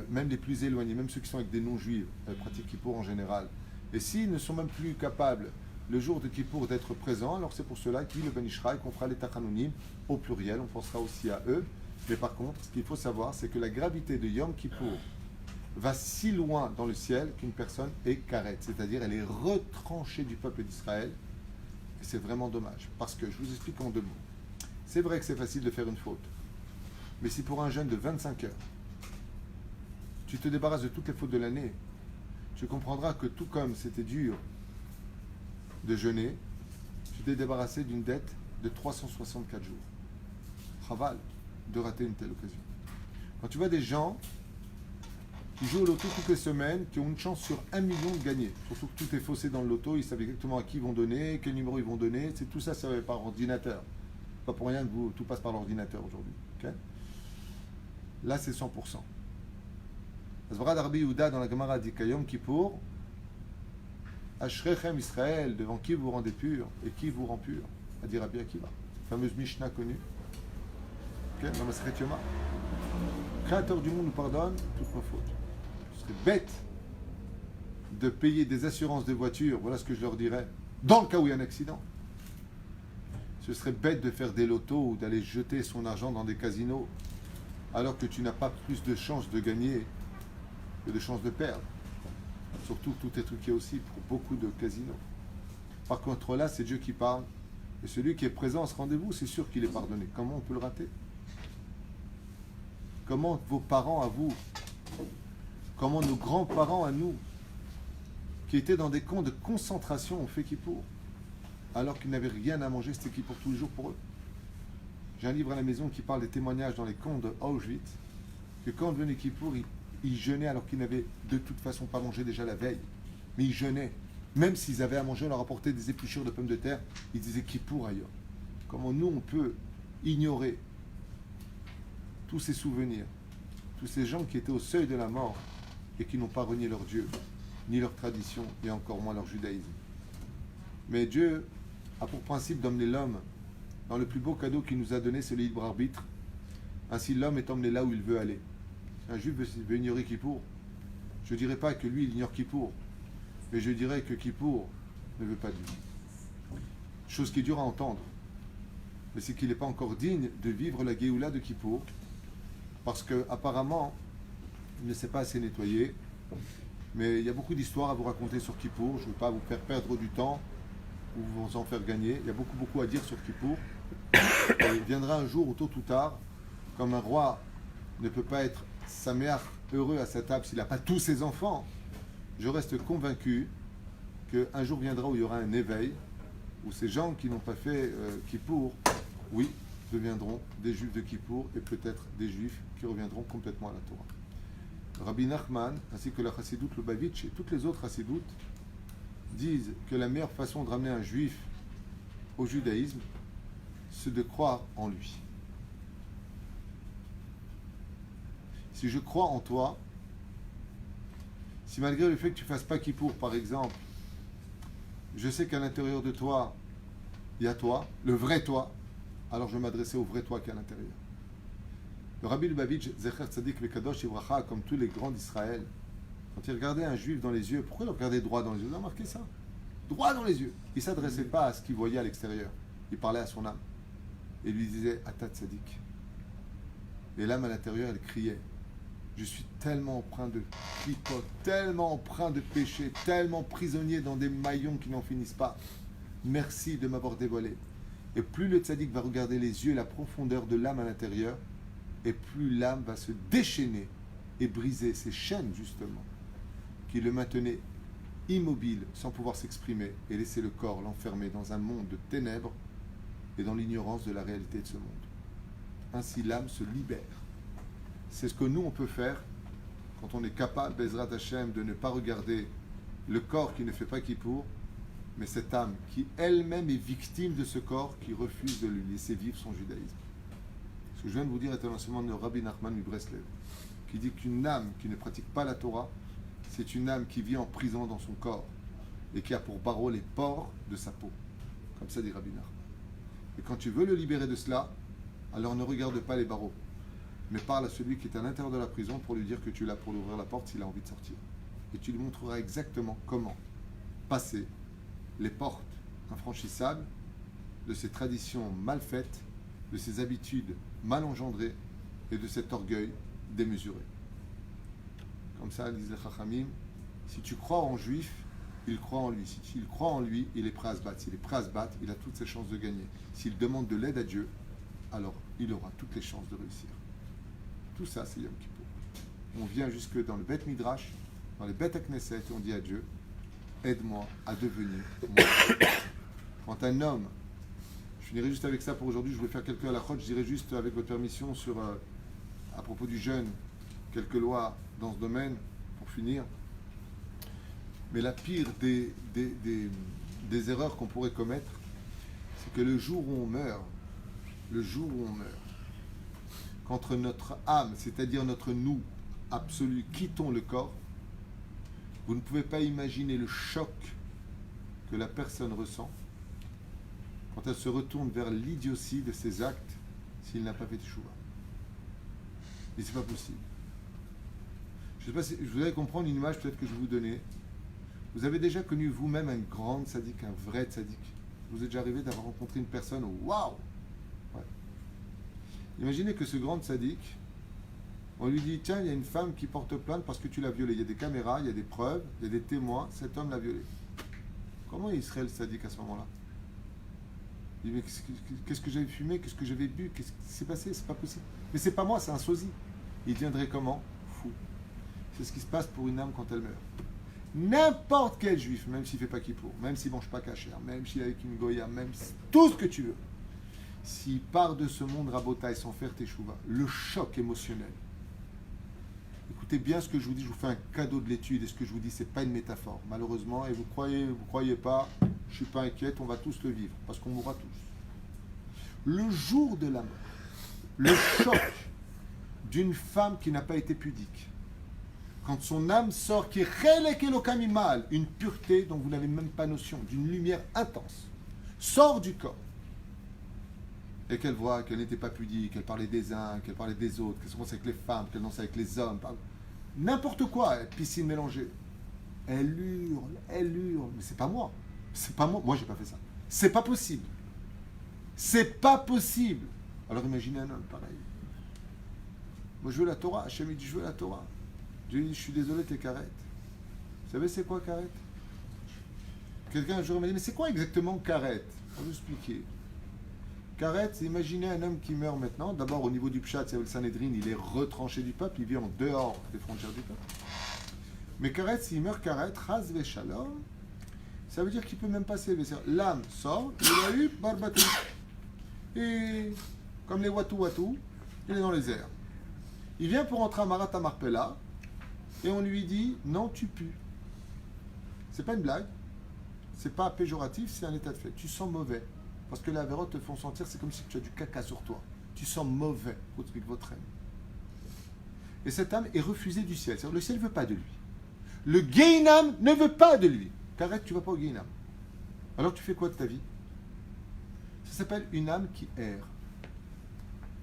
même les plus éloignés, même ceux qui sont avec des non-juifs, pratiquent Kippour en général. Et s'ils ne sont même plus capables, le jour de Kippour, d'être présents, alors c'est pour cela qu'il le Ben Ishraï, qu'on fera les Tachanonim au pluriel, on pensera aussi à eux. Mais par contre, ce qu'il faut savoir, c'est que la gravité de Yom Kippour va si loin dans le ciel qu'une personne est carrette, c'est-à-dire elle est retranchée du peuple d'Israël. Et c'est vraiment dommage, parce que je vous explique en 2 mots. C'est vrai que c'est facile de faire une faute, mais si pour un jeune de 25 heures, tu te débarrasses de toutes les fautes de l'année, tu comprendras que tout comme c'était dur de jeûner, tu t'es débarrassé d'une dette de 364 jours. Chaval de rater une telle occasion. Quand tu vois des gens qui jouent au loto toutes les semaines, qui ont une chance sur 1 million de gagner, surtout que tout est faussé dans le loto, ils savent exactement à qui ils vont donner, quel numéro ils vont donner, c'est tout ça, c'est par ordinateur. Pas pour rien que tout passe par l'ordinateur aujourd'hui. Okay, là, c'est 100%. Azvara d'Arbi Yehuda dans la Gemara dit Kayom Kippour, Ashrechem Israël, devant qui vous rendez pur et qui vous rend pur, a dit Rabbi Akiva, fameuse Mishnah connue. Dans Masechet Yoma, Créateur du monde nous pardonne toutes nos fautes. Ce serait bête de payer des assurances de voitures, voilà ce que je leur dirais, dans le cas où il y a un accident. Ce serait bête de faire des lotos ou d'aller jeter son argent dans des casinos alors que tu n'as pas plus de chances de gagner que de chances de perdre. Surtout que tout est truqué aussi pour beaucoup de casinos. Par contre là, c'est Dieu qui parle et celui qui est présent à ce rendez-vous, c'est sûr qu'il est pardonné. Comment on peut le rater ? Comment vos parents à vous, comment nos grands-parents à nous, qui étaient dans des camps de concentration, ont fait Kippour, alors qu'ils n'avaient rien à manger, c'était Kippour tous les jours pour eux. J'ai un livre à la maison qui parle des témoignages dans les camps de Auschwitz, que quand venait Kippour, ils jeûnaient alors qu'ils n'avaient de toute façon pas mangé déjà la veille. Mais ils jeûnaient. Même s'ils avaient à manger, on leur apportait des épluchures de pommes de terre, ils disaient Kippour ailleurs. Comment nous, on peut ignorer tous ces souvenirs, tous ces gens qui étaient au seuil de la mort et qui n'ont pas renié leur Dieu, ni leur tradition, et encore moins leur judaïsme. Mais Dieu a pour principe d'emmener l'homme dans le plus beau cadeau qu'il nous a donné, c'est le libre arbitre. Ainsi, l'homme est emmené là où il veut aller. Si un juif veut ignorer Kippour, je ne dirais pas que lui, il ignore Kippour, mais je dirais que Kippour ne veut pas de lui. Chose qui est dure à entendre, mais c'est qu'il n'est pas encore digne de vivre la Géoula de Kippour, parce qu'apparemment, il ne s'est pas assez nettoyé. Mais il y a beaucoup d'histoires à vous raconter sur Kippour. Je ne veux pas vous faire perdre du temps ou vous en faire gagner. Il y a beaucoup à dire sur Kippour. Et il viendra un jour, ou tôt ou tard, comme un roi ne peut pas être saméach heureux à sa table s'il n'a pas tous ses enfants, je reste convaincu qu'un jour viendra où il y aura un éveil, où ces gens qui n'ont pas fait Kippour, oui, deviendront des juifs de Kippour et peut-être des juifs qui reviendront complètement à la Torah. Rabbi Nachman, ainsi que la Chassidoute Lubavitch et toutes les autres Chassidoutes, disent que la meilleure façon de ramener un juif au judaïsme, c'est de croire en lui. Si je crois en toi, si malgré le fait que tu ne fasses pas Kippour, par exemple, je sais qu'à l'intérieur de toi, il y a toi, le vrai toi, alors je vais m'adresser au vrai toi qui est à l'intérieur. Le Rabbi Lubavitch, Zecher Tzadik Vekadosh Ivracha, comme tous les grands d'Israël, quand il regardait un juif dans les yeux, pourquoi il regardait droit dans les yeux? Il a remarqué ça. Droit dans les yeux. Il ne s'adressait pas à ce qu'il voyait à l'extérieur. Il parlait à son âme. Et lui disait Ata Tzadik. Et l'âme à l'intérieur, elle criait. Je suis tellement empreint de clipote, tellement empreint de péché, tellement prisonnier dans des maillons qui n'en finissent pas. Merci de m'avoir dévoilé. Et plus le tzaddik va regarder les yeux et la profondeur de l'âme à l'intérieur, et plus l'âme va se déchaîner et briser ces chaînes, justement, qui le maintenaient immobile, sans pouvoir s'exprimer, et laisser le corps l'enfermer dans un monde de ténèbres et dans l'ignorance de la réalité de ce monde. Ainsi, l'âme se libère. C'est ce que nous, on peut faire quand on est capable, Bezrat Hashem, de ne pas regarder le corps qui ne fait pas Kippour, mais cette âme qui elle-même est victime de ce corps qui refuse de lui laisser vivre son judaïsme. Ce que je viens de vous dire est un enseignement de Rabbi Nachman Breslev, qui dit qu'une âme qui ne pratique pas la Torah, c'est une âme qui vit en prison dans son corps et qui a pour barreau les pores de sa peau. Comme ça dit Rabbi Nachman. Et quand tu veux le libérer de cela, alors ne regarde pas les barreaux, mais parle à celui qui est à l'intérieur de la prison pour lui dire que tu es là pour lui ouvrir la porte s'il a envie de sortir. Et tu lui montreras exactement comment passer les portes infranchissables de ces traditions mal faites, de ces habitudes mal engendrées et de cet orgueil démesuré. Comme ça, disent les Chachamim, si tu crois en juif, il croit en lui. Si il croit en lui, il est prêt à se battre. S'il est prêt à se battre, il a toutes ses chances de gagner. S'il demande de l'aide à Dieu, alors il aura toutes les chances de réussir. Tout ça, c'est Yom Kippour. On vient jusque dans le Beth Midrash, dans les Beth Knesset, et on dit à Dieu, aide-moi à devenir moi. Quand un homme, je finirai juste avec ça pour aujourd'hui, je voulais faire quelques halakhot, je dirais juste avec votre permission sur, à propos du jeûne, quelques lois dans ce domaine, pour finir. Mais la pire des erreurs qu'on pourrait commettre, c'est que le jour où on meurt, qu'entre notre âme, c'est-à-dire notre nous absolu, quittons le corps, vous ne pouvez pas imaginer le choc que la personne ressent quand elle se retourne vers l'idiotie de ses actes s'il n'a pas fait teshuva. Et c'est pas possible. Je sais pas si, je voudrais comprendre une image peut-être que je vais vous donner. Vous avez déjà connu vous-même un grand tzaddik, un vrai tzaddik. Vous êtes déjà arrivé d'avoir rencontré une personne, waouh! Ouais. Imaginez que ce grand tzaddik, on lui dit, tiens, il y a une femme qui porte plainte parce que tu l'as violée. Il y a des caméras, il y a des preuves, il y a des témoins, cet homme l'a violée. Comment il serait le tzaddik à ce moment-là? Il dit, mais qu'est-ce que j'avais fumé? Qu'est-ce que j'avais bu? Qu'est-ce qui s'est passé? C'est pas possible. Mais c'est pas moi, c'est un sosie. Il deviendrait comment? Fou. C'est ce qui se passe pour une âme quand elle meurt. N'importe quel juif, même s'il ne fait pas kippour, même s'il ne mange pas kasher, même s'il est avec une goya, même tout ce que tu veux, s'il part de ce monde rabotaï sans faire teshuva, le choc émotionnel. Écoutez bien ce que je vous dis, je vous fais un cadeau de l'étude, et ce que je vous dis, ce n'est pas une métaphore. Malheureusement, et vous croyez pas, je ne suis pas inquiète, on va tous le vivre, parce qu'on mourra tous. Le jour de la mort, le choc d'une femme qui n'a pas été pudique, quand son âme sort, qui est mal, une pureté dont vous n'avez même pas notion, d'une lumière intense, sort du corps, et qu'elle voit qu'elle n'était pas pudique, qu'elle parlait des uns, qu'elle parlait des autres, qu'elle se dansait avec les femmes, qu'elle dansait avec les hommes, n'importe quoi, piscine mélangée. Elle hurle, mais c'est pas moi, moi j'ai pas fait ça. C'est pas possible. C'est pas possible. Alors imaginez un homme pareil. Moi je veux la Torah, Hachem il dit je veux la Torah. Je lui dis, je suis désolé, t'es carrette. Vous savez c'est quoi carrette? Quelqu'un un jour m'a dit, mais c'est quoi exactement carrette? On va vous expliquer. Carrette, c'est imaginer un homme qui meurt maintenant. D'abord au niveau du Pshat, c'est le Sanhedrin, il est retranché du peuple, il vit en dehors des frontières du peuple. Mais carrette, s'il meurt carrette, ras veshalom, ça veut dire qu'il ne peut même pas s'élever. L'âme sort, il a eu barbatou. Et comme les watou, il est dans les airs. Il vient pour entrer à Marat Marpella. Et on lui dit, non, tu pues. C'est pas une blague, c'est pas péjoratif, c'est un état de fait. Tu sens mauvais. Parce que les avérotes te font sentir, c'est comme si tu as du caca sur toi. Tu sens mauvais, votre âme. Et cette âme est refusée du ciel. C'est-à-dire, le ciel ne veut pas de lui. Le Gehinam ne veut pas de lui. T'arrêtes, tu ne vas pas au Gehinam. Alors tu fais quoi de ta vie? Ça s'appelle une âme qui erre.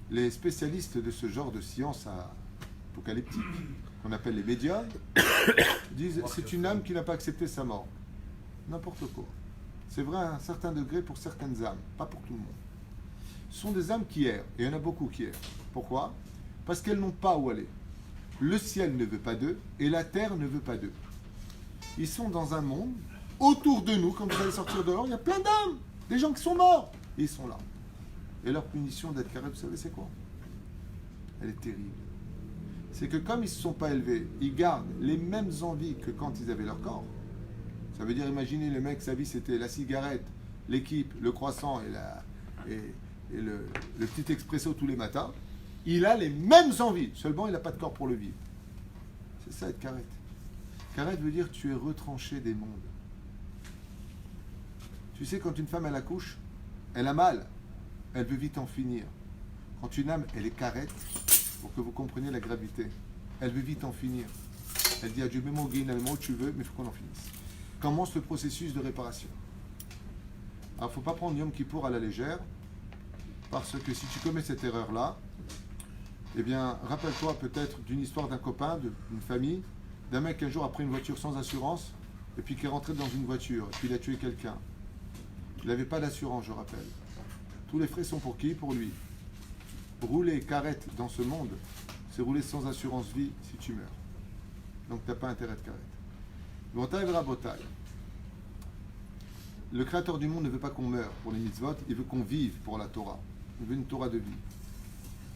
Les spécialistes de ce genre de science apocalyptique, qu'on appelle les médiums, disent c'est une âme qui n'a pas accepté sa mort. N'importe quoi. C'est vrai à un certain degré pour certaines âmes, pas pour tout le monde. Ce sont des âmes qui errent, et il y en a beaucoup qui errent. Pourquoi? Parce qu'elles n'ont pas où aller. Le ciel ne veut pas d'eux, et la terre ne veut pas d'eux. Ils sont dans un monde, autour de nous, quand vous allez sortir dehors, il y a plein d'âmes, des gens qui sont morts, et ils sont là. Et leur punition d'être carré, vous savez c'est quoi? Elle est terrible. C'est que comme ils ne se sont pas élevés, ils gardent les mêmes envies que quand ils avaient leur corps. Ça veut dire, imaginez le mec, sa vie c'était la cigarette, l'équipe, le croissant et le petit expresso tous les matins. Il a les mêmes envies, seulement il n'a pas de corps pour le vivre. C'est ça être carrette. Carrette veut dire tu es retranché des mondes. Tu sais, quand une femme elle accouche, elle a mal, elle veut vite en finir. Quand une âme elle est carrette, pour que vous compreniez la gravité, elle veut vite en finir. Elle dit à Dieu, mets-moi au Guéhin, mets-moi où tu veux, mais il faut qu'on en finisse. Commence le processus de réparation. Alors, il ne faut pas prendre Yom Kippour à la légère, parce que si tu commets cette erreur-là, eh bien, rappelle-toi peut-être d'une histoire d'un copain, d'une famille, d'un mec qui un jour a pris une voiture sans assurance, et puis qui est rentré dans une voiture, et puis il a tué quelqu'un. Il n'avait pas d'assurance, je rappelle. Tous les frais sont pour qui? Pour lui. Rouler carrette dans ce monde, c'est rouler sans assurance vie si tu meurs. Donc tu n'as pas intérêt de carrette. Bontaï et Rabotaï. Le Créateur du monde ne veut pas qu'on meure pour les mitzvot, il veut qu'on vive pour la Torah. Il veut une Torah de vie.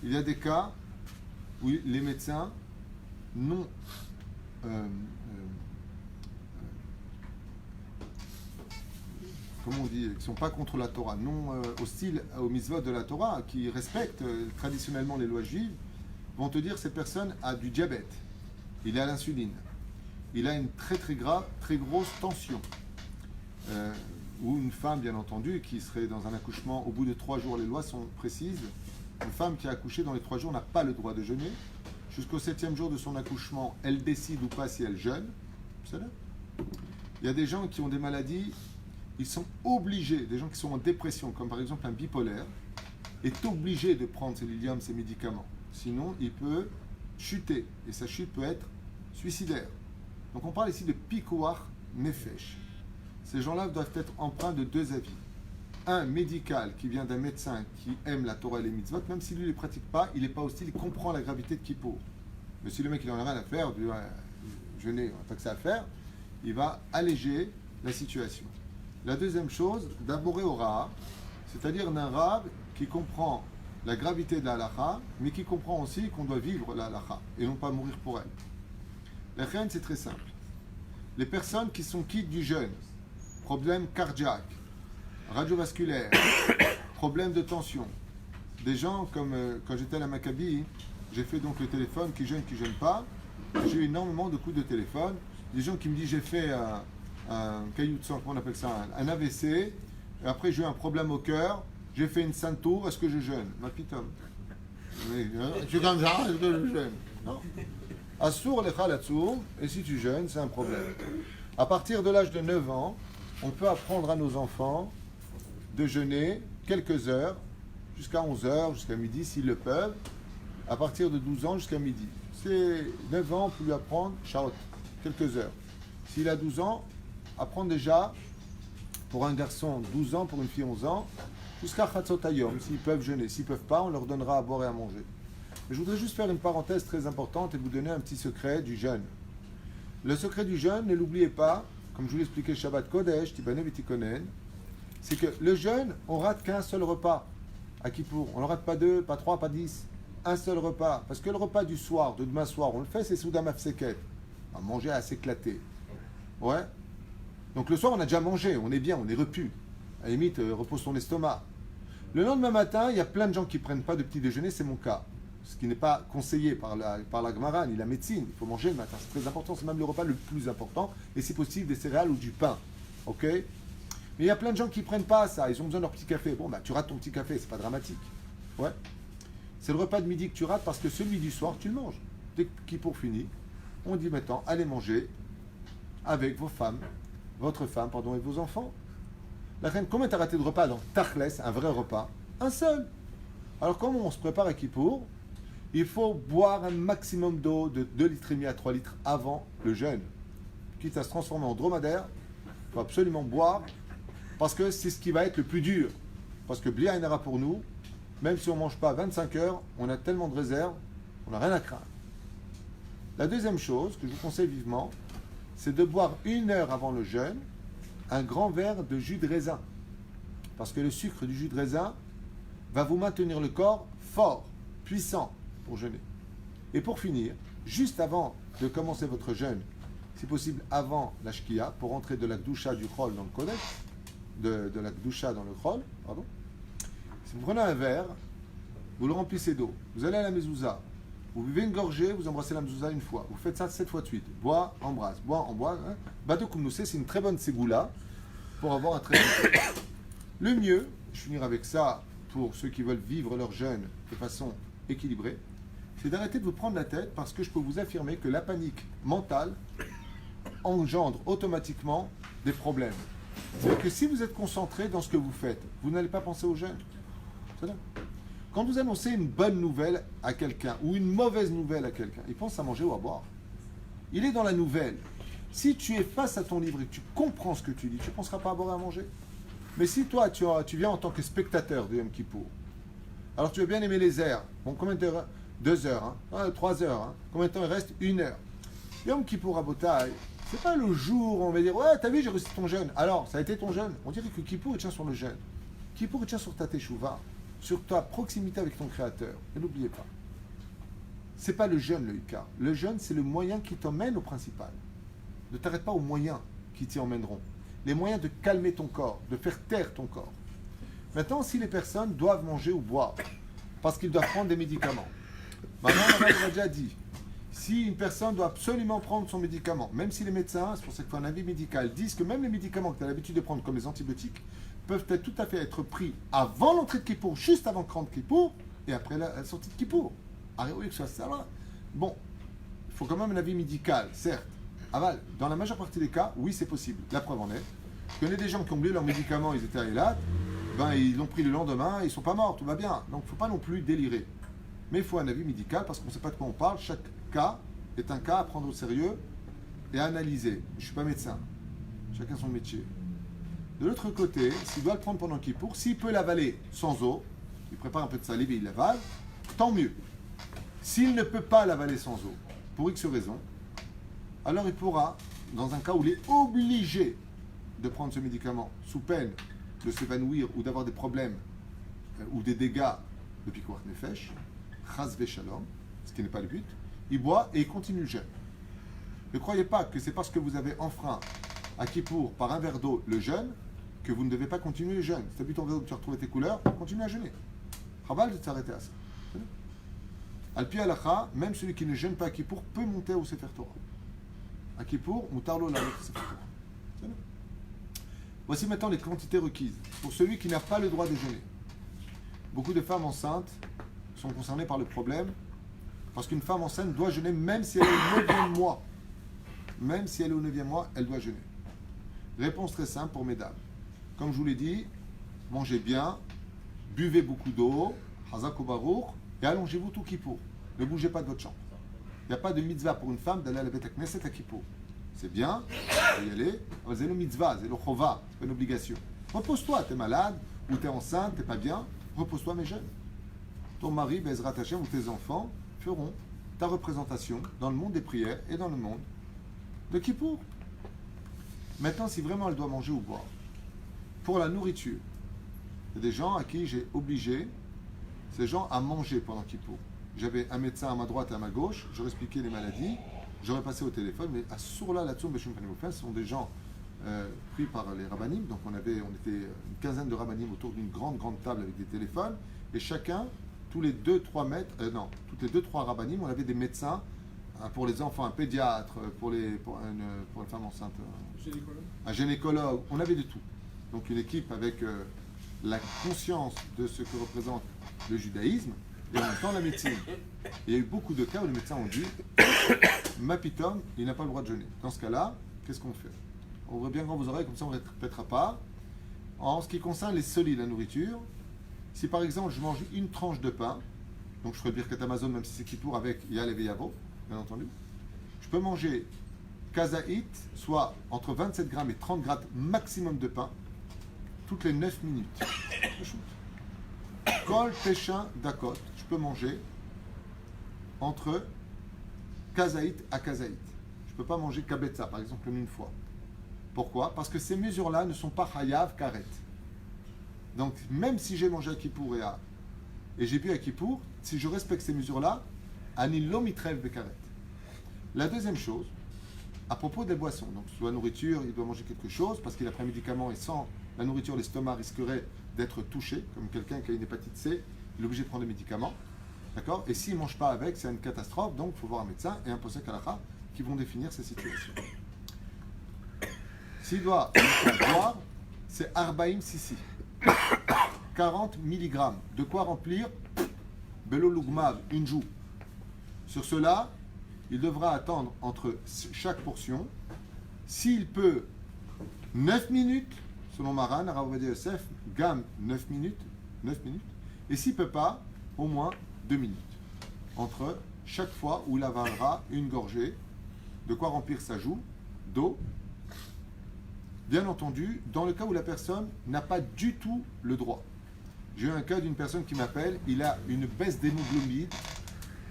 Il y a des cas où les médecins non comment on dit, qui ne sont pas contre la Torah, non hostiles aux mitzvot de la Torah, qui respectent traditionnellement les lois juives, vont te dire que cette personne a du diabète, il est à l'insuline, il a une très grosse tension. Ou une femme, bien entendu, qui serait dans un accouchement, au bout de 3 jours, les lois sont précises, une femme qui a accouché dans les 3 jours n'a pas le droit de jeûner. Jusqu'au 7e jour de son accouchement, elle décide ou pas si elle jeûne. Il y a des gens qui ont des maladies, ils sont obligés, des gens qui sont en dépression, comme par exemple un bipolaire, est obligé de prendre ses Lilium, ses médicaments. Sinon, il peut chuter, et sa chute peut être suicidaire. Donc on parle ici de Pikuach Nefesh. Ces gens-là doivent être empreints de 2 avis. Un médical qui vient d'un médecin qui aime la Torah et les mitzvot, même si lui ne les pratique pas, il n'est pas hostile, il comprend la gravité de Kippour. Mais si le mec il n'en a rien à faire, jeûner, pas que ça à faire, il va alléger la situation. La deuxième chose, d'aborder au Ra'a, c'est-à-dire d'un Rav qui comprend la gravité de la halakha, mais qui comprend aussi qu'on doit vivre la halakha et non pas mourir pour elle. La reine, c'est très simple. Les personnes qui sont quittes du jeûne, problèmes cardiaques, radiovasculaires, problèmes de tension. Des gens comme quand j'étais à la Maccabi, j'ai fait donc le téléphone qui jeûne pas. J'ai eu énormément de coups de téléphone. Des gens qui me disent j'ai fait un caillou de sang, comment on appelle ça, un AVC. Et après j'ai eu un problème au cœur. J'ai fait une sainte tour. Est-ce que je jeûne? Ma pitom. Je suis comme ça. Est-ce que je jeûne? Non. Assour lecha latsour. Et si tu jeûnes, c'est un problème. À partir de l'âge de 9 ans, on peut apprendre à nos enfants de jeûner quelques heures, jusqu'à 11 heures, jusqu'à midi, s'ils le peuvent, à partir de 12 ans jusqu'à midi. C'est 9 ans, on peut lui apprendre, shaot, quelques heures. S'il a 12 ans, apprendre déjà, pour un garçon 12 ans, pour une fille 11 ans, jusqu'à Chatzotayom, s'ils peuvent jeûner. S'ils ne peuvent pas, on leur donnera à boire et à manger. Mais je voudrais juste faire une parenthèse très importante et vous donner un petit secret du jeûne. Le secret du jeûne, ne l'oubliez pas, comme je vous l'ai expliqué Shabbat Kodesh, Tibane V'Tikonen, c'est que le jeûne, on rate qu'un seul repas à Kippour. On ne rate pas 2, pas 3, pas 10. Un seul repas. Parce que le repas du soir, de demain soir, on le fait, c'est Souda Mafseket. On va manger à s'éclater. Ouais. Donc le soir, on a déjà mangé, on est bien, on est repu. À la limite, repose ton estomac. Le lendemain matin, il y a plein de gens qui ne prennent pas de petit déjeuner, c'est mon cas. Ce qui n'est pas conseillé par la Gemara ni la médecine. Il faut manger le matin, c'est très important, c'est même le repas le plus important. Et si possible, des céréales ou du pain. Ok? Mais il y a plein de gens qui ne prennent pas ça, ils ont besoin de leur petit café. Bon, bah tu rates ton petit café, c'est pas dramatique. Ouais. C'est le repas de midi que tu rates parce que celui du soir, tu le manges. Dès qu'il pour fini, on dit maintenant, allez manger avec vos femmes, votre femme, pardon, et vos enfants. La reine, combien t'as raté de repas dans Tachles, un vrai repas? Un seul. Alors comment on se prépare à Kippour? Il faut boire un maximum d'eau de 2,5 litres à 3 litres avant le jeûne. Quitte à se transformer en dromadaire, il faut absolument boire parce que c'est ce qui va être le plus dur. Parce que Bli Ainara pour nous, même si on ne mange pas 25 heures, on a tellement de réserves, on n'a rien à craindre. La deuxième chose que je vous conseille vivement, c'est de boire 1 heure avant le jeûne un grand verre de jus de raisin. Parce que le sucre du jus de raisin va vous maintenir le corps fort, puissant pour jeûner. Et pour finir, juste avant de commencer votre jeûne, si possible avant la shkia, pour rentrer de la gdusha du chol dans le kodesh, de la gdusha dans le chol, pardon. Si vous prenez un verre, vous le remplissez d'eau, vous allez à la mezouza, vous buvez une gorgée, vous embrassez la mezouza une fois, vous faites ça 7 fois de suite, bois, embrasse, hein. Bado Kumnoussé, c'est une très bonne ségoula pour avoir un très bon jeûne. Le mieux, je finirai avec ça pour ceux qui veulent vivre leur jeûne de façon équilibrée, c'est d'arrêter de vous prendre la tête parce que je peux vous affirmer que la panique mentale engendre automatiquement des problèmes. C'est-à-dire que si vous êtes concentré dans ce que vous faites, vous n'allez pas penser aux jeunes. C'est là. Quand vous annoncez une bonne nouvelle à quelqu'un ou une mauvaise nouvelle à quelqu'un, il pense à manger ou à boire. Il est dans la nouvelle. Si tu es face à ton livre et que tu comprends ce que tu dis, tu ne penseras pas à boire et à manger. Mais si toi, tu viens en tant que spectateur de Yom Kippour, alors tu as bien aimé les airs. Bon, combien d'heures? 2 heures, hein? 3 heures. Hein? Combien de temps il reste? 1 heure. Yom Kippour à Botaï, c'est pas le jour où on va dire ouais, t'as vu, j'ai reçu ton jeûne. Alors, ça a été ton jeûne. On dirait que Kippour, il tient sur le jeûne. Kippour, il tient sur ta teshuva, sur ta proximité avec ton Créateur. Et n'oubliez pas, c'est pas le jeûne le Ikar. Le jeûne, c'est le moyen qui t'emmène au principal. Ne t'arrête pas aux moyens qui t'y emmèneront. Les moyens de calmer ton corps, de faire taire ton corps. Maintenant, si les personnes doivent manger ou boire, parce qu'ils doivent prendre des médicaments, maintenant, on a déjà dit, si une personne doit absolument prendre son médicament, même si les médecins, c'est pour ça qu'il faut un avis médical, disent que même les médicaments que tu as l'habitude de prendre, comme les antibiotiques, peuvent être tout à fait être pris avant l'entrée de Kippour, juste avant le Grand Kippour, et après la sortie de Kippour. Oui, que ça, ça va. Bon, il faut quand même un avis médical, certes. Aval, dans la majeure partie des cas, oui, c'est possible. La preuve en est. Je connais des gens qui ont oublié leurs médicaments, ils étaient à Eilat, ils l'ont pris le lendemain, ils ne sont pas morts, tout va bien. Donc, il ne faut pas non plus délirer. Mais il faut un avis médical parce qu'on ne sait pas de quoi on parle. Chaque cas est un cas à prendre au sérieux et à analyser. Je ne suis pas médecin. Chacun son métier. De l'autre côté, s'il doit le prendre pendant Kippour, s'il peut l'avaler sans eau, il prépare un peu de salive et il l'avale, tant mieux. S'il ne peut pas l'avaler sans eau, pour X raison, alors il pourra, dans un cas où il est obligé de prendre ce médicament, sous peine de s'évanouir ou d'avoir des problèmes ou des dégâts de Pikuach Nefesh, Chas Veshalom, ce qui n'est pas le but, il boit et il continue le jeûne. Ne croyez pas que c'est parce que vous avez enfreint à Kippour par un verre d'eau le jeûne que vous ne devez pas continuer le jeûne. Si tu as bu ton verre d'eau, tu as retrouvé tes couleurs, continue à jeûner. Chabal de t'arrêter à ça. Al-Pi Alacha, même celui qui ne jeûne pas à Kippour peut monter au Sefer Torah. À Kippour, Moutarlo la Sefer Torah. Voici maintenant les quantités requises. Pour celui qui n'a pas le droit de jeûner. Beaucoup de femmes enceintes sont concernées par le problème parce qu'une femme enceinte doit jeûner même si elle est au 9e mois. Même si elle est au 9e mois, elle doit jeûner. Réponse très simple pour mesdames. Comme je vous l'ai dit, mangez bien, buvez beaucoup d'eau, Hazak Baruch, et allongez-vous tout Kippour. Ne bougez pas de votre chambre. Il n'y a pas de mitzvah pour une femme d'aller à la Beit Knesset à Kippour. C'est bien, il faut y aller, mais c'est le mitzvah, c'est le chova, c'est pas une obligation. Repose-toi, tu es malade, ou tu es enceinte, tu n'es pas bien, repose-toi mais jeûne. Ton mari, Bezrat Hashem, ou tes enfants feront ta représentation dans le monde des prières et dans le monde de Kippour. Maintenant, si vraiment elle doit manger ou boire, pour la nourriture, il y a des gens à qui j'ai obligé ces gens à manger pendant Kippour. J'avais un médecin à ma droite et à ma gauche, j'aurais expliqué les maladies, j'aurais passé au téléphone, mais à Sourla, là-dessous, ce sont des gens pris par les rabbinim, donc on était une quinzaine de rabbinim autour d'une grande table avec des téléphones, et chacun, tous les 2-3 mètres, toutes les 2-3 rabbinim, on avait des médecins, pour les enfants, un pédiatre, pour les femmes enceintes, un gynécologue, on avait de tout. Donc une équipe avec la conscience de ce que représente le judaïsme et en même temps la médecine. Et il y a eu beaucoup de cas où les médecins ont dit Mapitom, il n'a pas le droit de jeûner. Dans ce cas-là, qu'est-ce qu'on fait? On ouvre bien grand vos oreilles, comme ça on ne répétera pas. En ce qui concerne les solides, la nourriture, si par exemple je mange une tranche de pain, donc je ferai le Birkat Amazon même si c'est Kippour avec Yal et Veyavo, bien entendu, je peux manger kazaït, soit entre 27 grammes et 30 grammes maximum de pain, toutes les 9 minutes. Kol Peshin Dakot, je peux manger entre kazaït à kazaït. Je ne peux pas manger kabetza, par exemple, une fois. Pourquoi? Parce que ces mesures-là ne sont pas hayav karet. Donc, même si j'ai mangé à Kippour et j'ai bu à Kippour, si je respecte ces mesures-là, ani lo mitrev bekaret. La deuxième chose, à propos des boissons, donc soit la nourriture, il doit manger quelque chose, parce qu'il a pris un médicament et sans la nourriture, l'estomac risquerait d'être touché, comme quelqu'un qui a une hépatite C, il est obligé de prendre des médicaments. D'accord? Et s'il ne mange pas avec, c'est une catastrophe, donc il faut voir un médecin et un posek halakha qui vont définir ces situations. S'il doit boire, c'est Arbaim Sissi. 40 mg. De quoi remplir Belo Lugmav, une joue. Sur cela, il devra attendre entre chaque portion, s'il peut, 9 minutes, selon Maran, Rav Ovadia Yosef, Gam 9 minutes, et s'il ne peut pas, au moins 2 minutes, entre chaque fois où il avalera une gorgée, de quoi remplir sa joue d'eau. Bien entendu, dans le cas où la personne n'a pas du tout le droit. J'ai eu un cas d'une personne qui m'appelle, il a une baisse d'hémoglobine,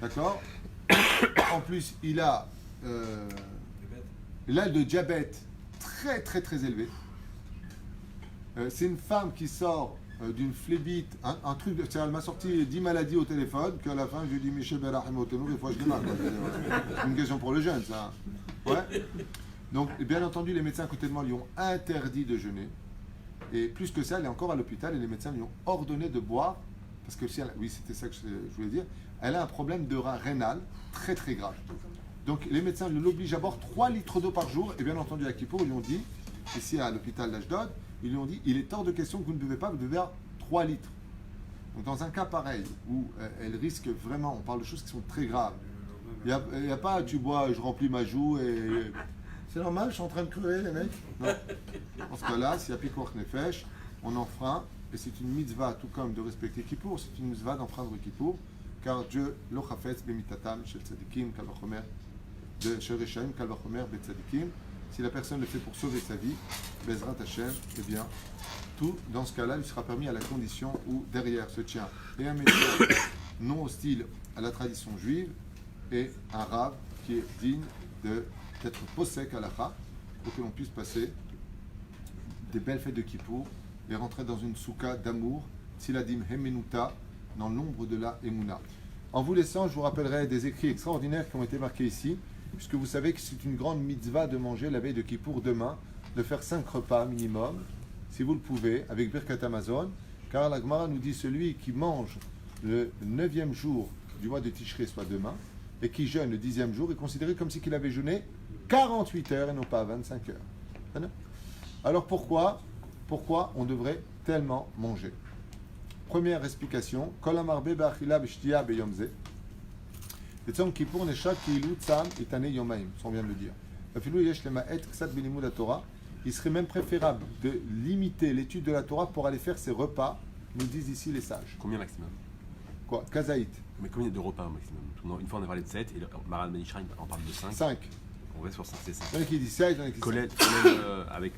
d'accord. En plus, il a le diabète très très très élevé. C'est une femme qui sort d'une phlébite, un truc, elle m'a sorti 10 maladies au téléphone, qu'à la fin je lui ai dit Michel Berahim au téléphone, des fois je démarre. C'est une question pour le jeune, ça. Ouais. Donc, bien entendu, les médecins à côté de moi lui ont interdit de jeûner. Et plus que ça, elle est encore à l'hôpital et les médecins lui ont ordonné de boire, parce que oui, c'était ça que je voulais dire, elle a un problème de rein rénal très très grave. Donc les médecins l'obligent à boire 3 litres d'eau par jour, et bien entendu à Kippour, ils lui ont dit, ici à l'hôpital d'Ashdod, ils lui ont dit, il est hors de question que vous ne buvez pas, vous devez boire 3 litres. Donc dans un cas pareil, où elle risque vraiment, on parle de choses qui sont très graves, il n'y a pas, tu bois, je remplis ma joue et... C'est normal, je suis en train de crever, les mecs. Non. Dans ce cas-là, s'il y a Pikuach Nefesh, on enfreint, et c'est une mitzvah, tout comme de respecter Kippour, c'est une mitzvah d'enfreindre Kippour, car Dieu, lo chafetz b'mitatam shel tzadikim kal vachomer, de shel reshaim kal vachomer betzadikim. Si la personne le fait pour sauver sa vie, Bezrat Hashem, eh bien, tout dans ce cas-là lui sera permis à la condition où derrière se tient et un médecin non hostile à la tradition juive et un rave qui est digne d'être posek halakha pour que l'on puisse passer des belles fêtes de Kippour et rentrer dans une soukha d'amour, Tziladim Hemenuta, dans l'ombre de la Emouna. En vous laissant, je vous rappellerai des écrits extraordinaires qui ont été marqués ici, puisque vous savez que c'est une grande mitzvah de manger la veille de Kippour demain, de faire 5 repas minimum, si vous le pouvez, avec Birkat Hamazon, car la Gemara nous dit celui qui mange le 9e jour du mois de Tishrei, soit demain, et qui jeûne le 10e jour, est considéré comme si qu'il avait jeûné 48 heures et non pas 25 heures. Alors pourquoi on devrait tellement manger? Première explication, Kol amarbe be'achila be'shtiya be'yom zeh. Le Tzom Kippour neshak ki'ilu tzam itane yomaim, on vient de le dire. Afilu yesh lema'et ksat belimud haTorah. Il serait même préférable de limiter l'étude de la Torah pour aller faire ses repas, nous disent ici les sages. Combien maximum? Quoi? Kazaït. Mais combien de repas maximum? Une fois on a parlé de 7 et le Maran Ben Ishraï en parle de 5. 5. On reste sur 5, c'est 5. Il y en a qui disent 7, il y en a qui disent 5. Colette avec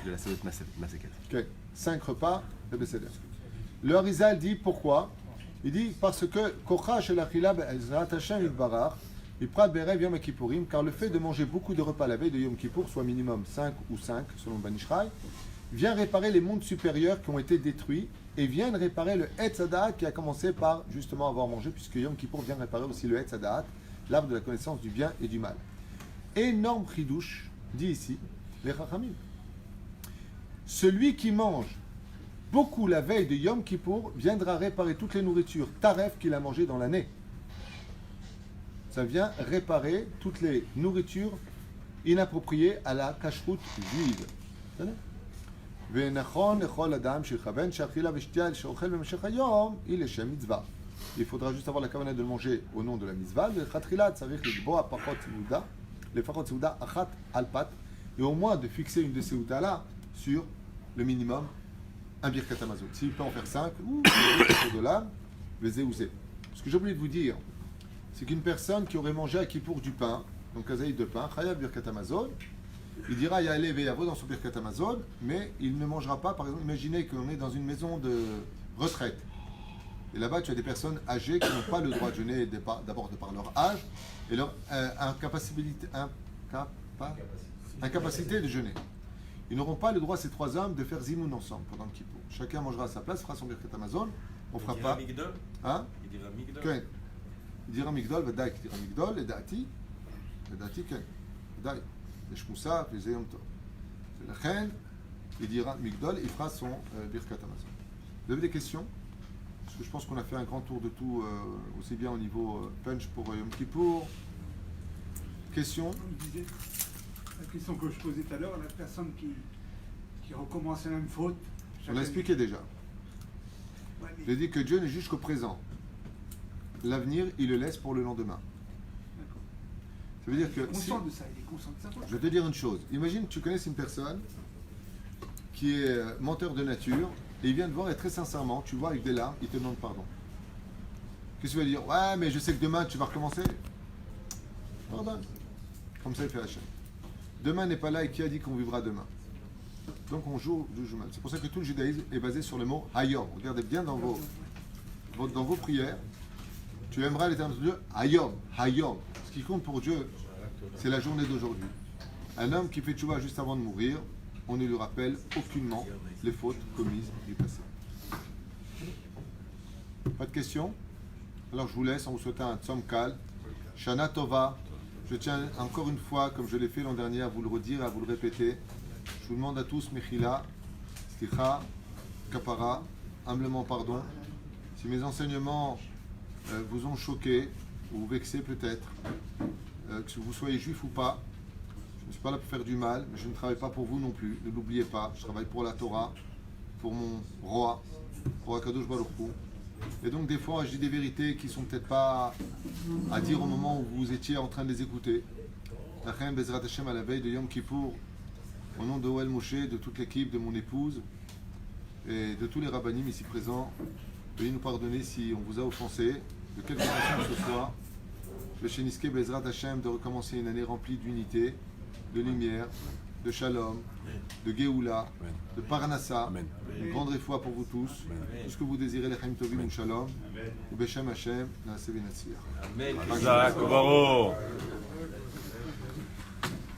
la Salut Maseket. Ok. 5 repas de Besséder. Le Harizal dit pourquoi? Il dit parce que Kochash el Achila be'ezrat Hashem yitbarach Iprat be'erev Yom Kippourim, car le fait de manger beaucoup de repas la veille de Yom Kippour, soit minimum 5 ou 5 selon Ben Ishraï, vient réparer les mondes supérieurs qui ont été détruits et vient réparer le Etz Hadaat qui a commencé par justement avoir mangé, puisque Yom Kippour vient réparer aussi le Etz Hadaat, l'arbre de la connaissance du bien et du mal. Énorme chidouche, dit ici les Chachamim. Celui qui mange beaucoup la veille de Yom Kippour viendra réparer toutes les nourritures taref qu'il a mangées dans l'année. Ça vient réparer toutes les nourritures inappropriées à la cacheroute juive. Il faudra juste avoir la kavanah de le manger au nom de la mitzvah. Et au moins de fixer une de ces outas là sur le minimum un birkat hamazon. S'il peut en faire 5, ou de l'âme, ce que j'ai oublié de vous dire, c'est qu'une personne qui aurait mangé à Kippour du pain, donc kazaïd de pain, chayav birkat hamazon, il dira ya'aleh ve'yavo dans son birkat hamazon, mais il ne mangera pas. Par exemple, imaginez qu'on est dans une maison de retraite. Et là-bas, tu as des personnes âgées qui n'ont pas le droit de jeûner d'abord de par leur âge et leur incapacité de jeûner. Ils n'auront pas le droit, ces 3 hommes, de faire zimoun ensemble pendant le Kippour. Chacun mangera à sa place, fera son birkat hamazon. On fera pas. Hein? Il dira Migdol. Ken. Il dira Migdol, Vadaï qui dira Migdol, et Dati, Ken. Vadaï. Les Shmoussa, les Zayom Tov. C'est la Chen, il dira Migdol, il fera son birkat hamazon. Vous avez des questions? Parce que je pense qu'on a fait un grand tour de tout, aussi bien au niveau punch pour Yom Kippour. Questions? Comme je disais, la question que je posais tout à l'heure, la personne qui recommence la même faute. On l'a expliqué déjà. Ouais, J'ai dit que Dieu n'est juge qu'au présent. L'avenir, il le laisse pour le lendemain. Ça veut dire Il est que si, conscient de ça, il est conscient de sa faute. je vais te dire une chose. Imagine que tu connais une personne qui est menteur de nature et il vient te voir et très sincèrement, tu vois avec des larmes, il te demande pardon. Qu'est-ce que tu vas dire? Ouais, mais je sais que demain tu vas recommencer. Pardonne. Comme ça, il fait Hachem. Demain n'est pas là et qui a dit qu'on vivra demain? Donc on joue mal. C'est pour ça que tout le judaïsme est basé sur le mot Hayom. Regardez bien dans vos prières. Tu aimeras l'éternel Dieu Hayom. Hayom. Ce qui compte pour Dieu, c'est la journée d'aujourd'hui. Un homme qui fait tchouva juste avant de mourir, on ne lui rappelle aucunement les fautes commises du passé. Pas de questions? Alors je vous laisse en vous souhaitant un tzom kal. Shana Tova. Je tiens encore une fois, comme je l'ai fait l'an dernier, à vous le redire, à vous le répéter. Je vous demande à tous, Mechila, Slicha, Kapara, humblement pardon. Si mes enseignements vous ont choqué, ou vous vexé peut-être, que vous soyez juif ou pas, je ne suis pas là pour faire du mal, mais je ne travaille pas pour vous non plus, ne l'oubliez pas. Je travaille pour la Torah, pour mon roi, pour Akadosh Baruch Hu. Et donc des fois je dis des vérités qui sont peut-être pas à dire au moment où vous étiez en train de les écouter. Lachem Bezrat Hashem à la veille de Yom Kippour, au nom de Oel Moshe, de toute l'équipe, de mon épouse et de tous les rabbinim ici présents, veuillez nous pardonner si on vous a offensé, de quelque façon que ce soit. Le Sheniske Bezrat Hashem de recommencer une année remplie d'unité, de lumière, de shalom, de Géoula, de Parnassa, une grande réfoua pour vous tous. Tout ce que vous désirez, l'Echaim Tovim ou Shalom, ou Beshem Hashem, Naaseh V'Natzliach. Amen. Isaac, bravo.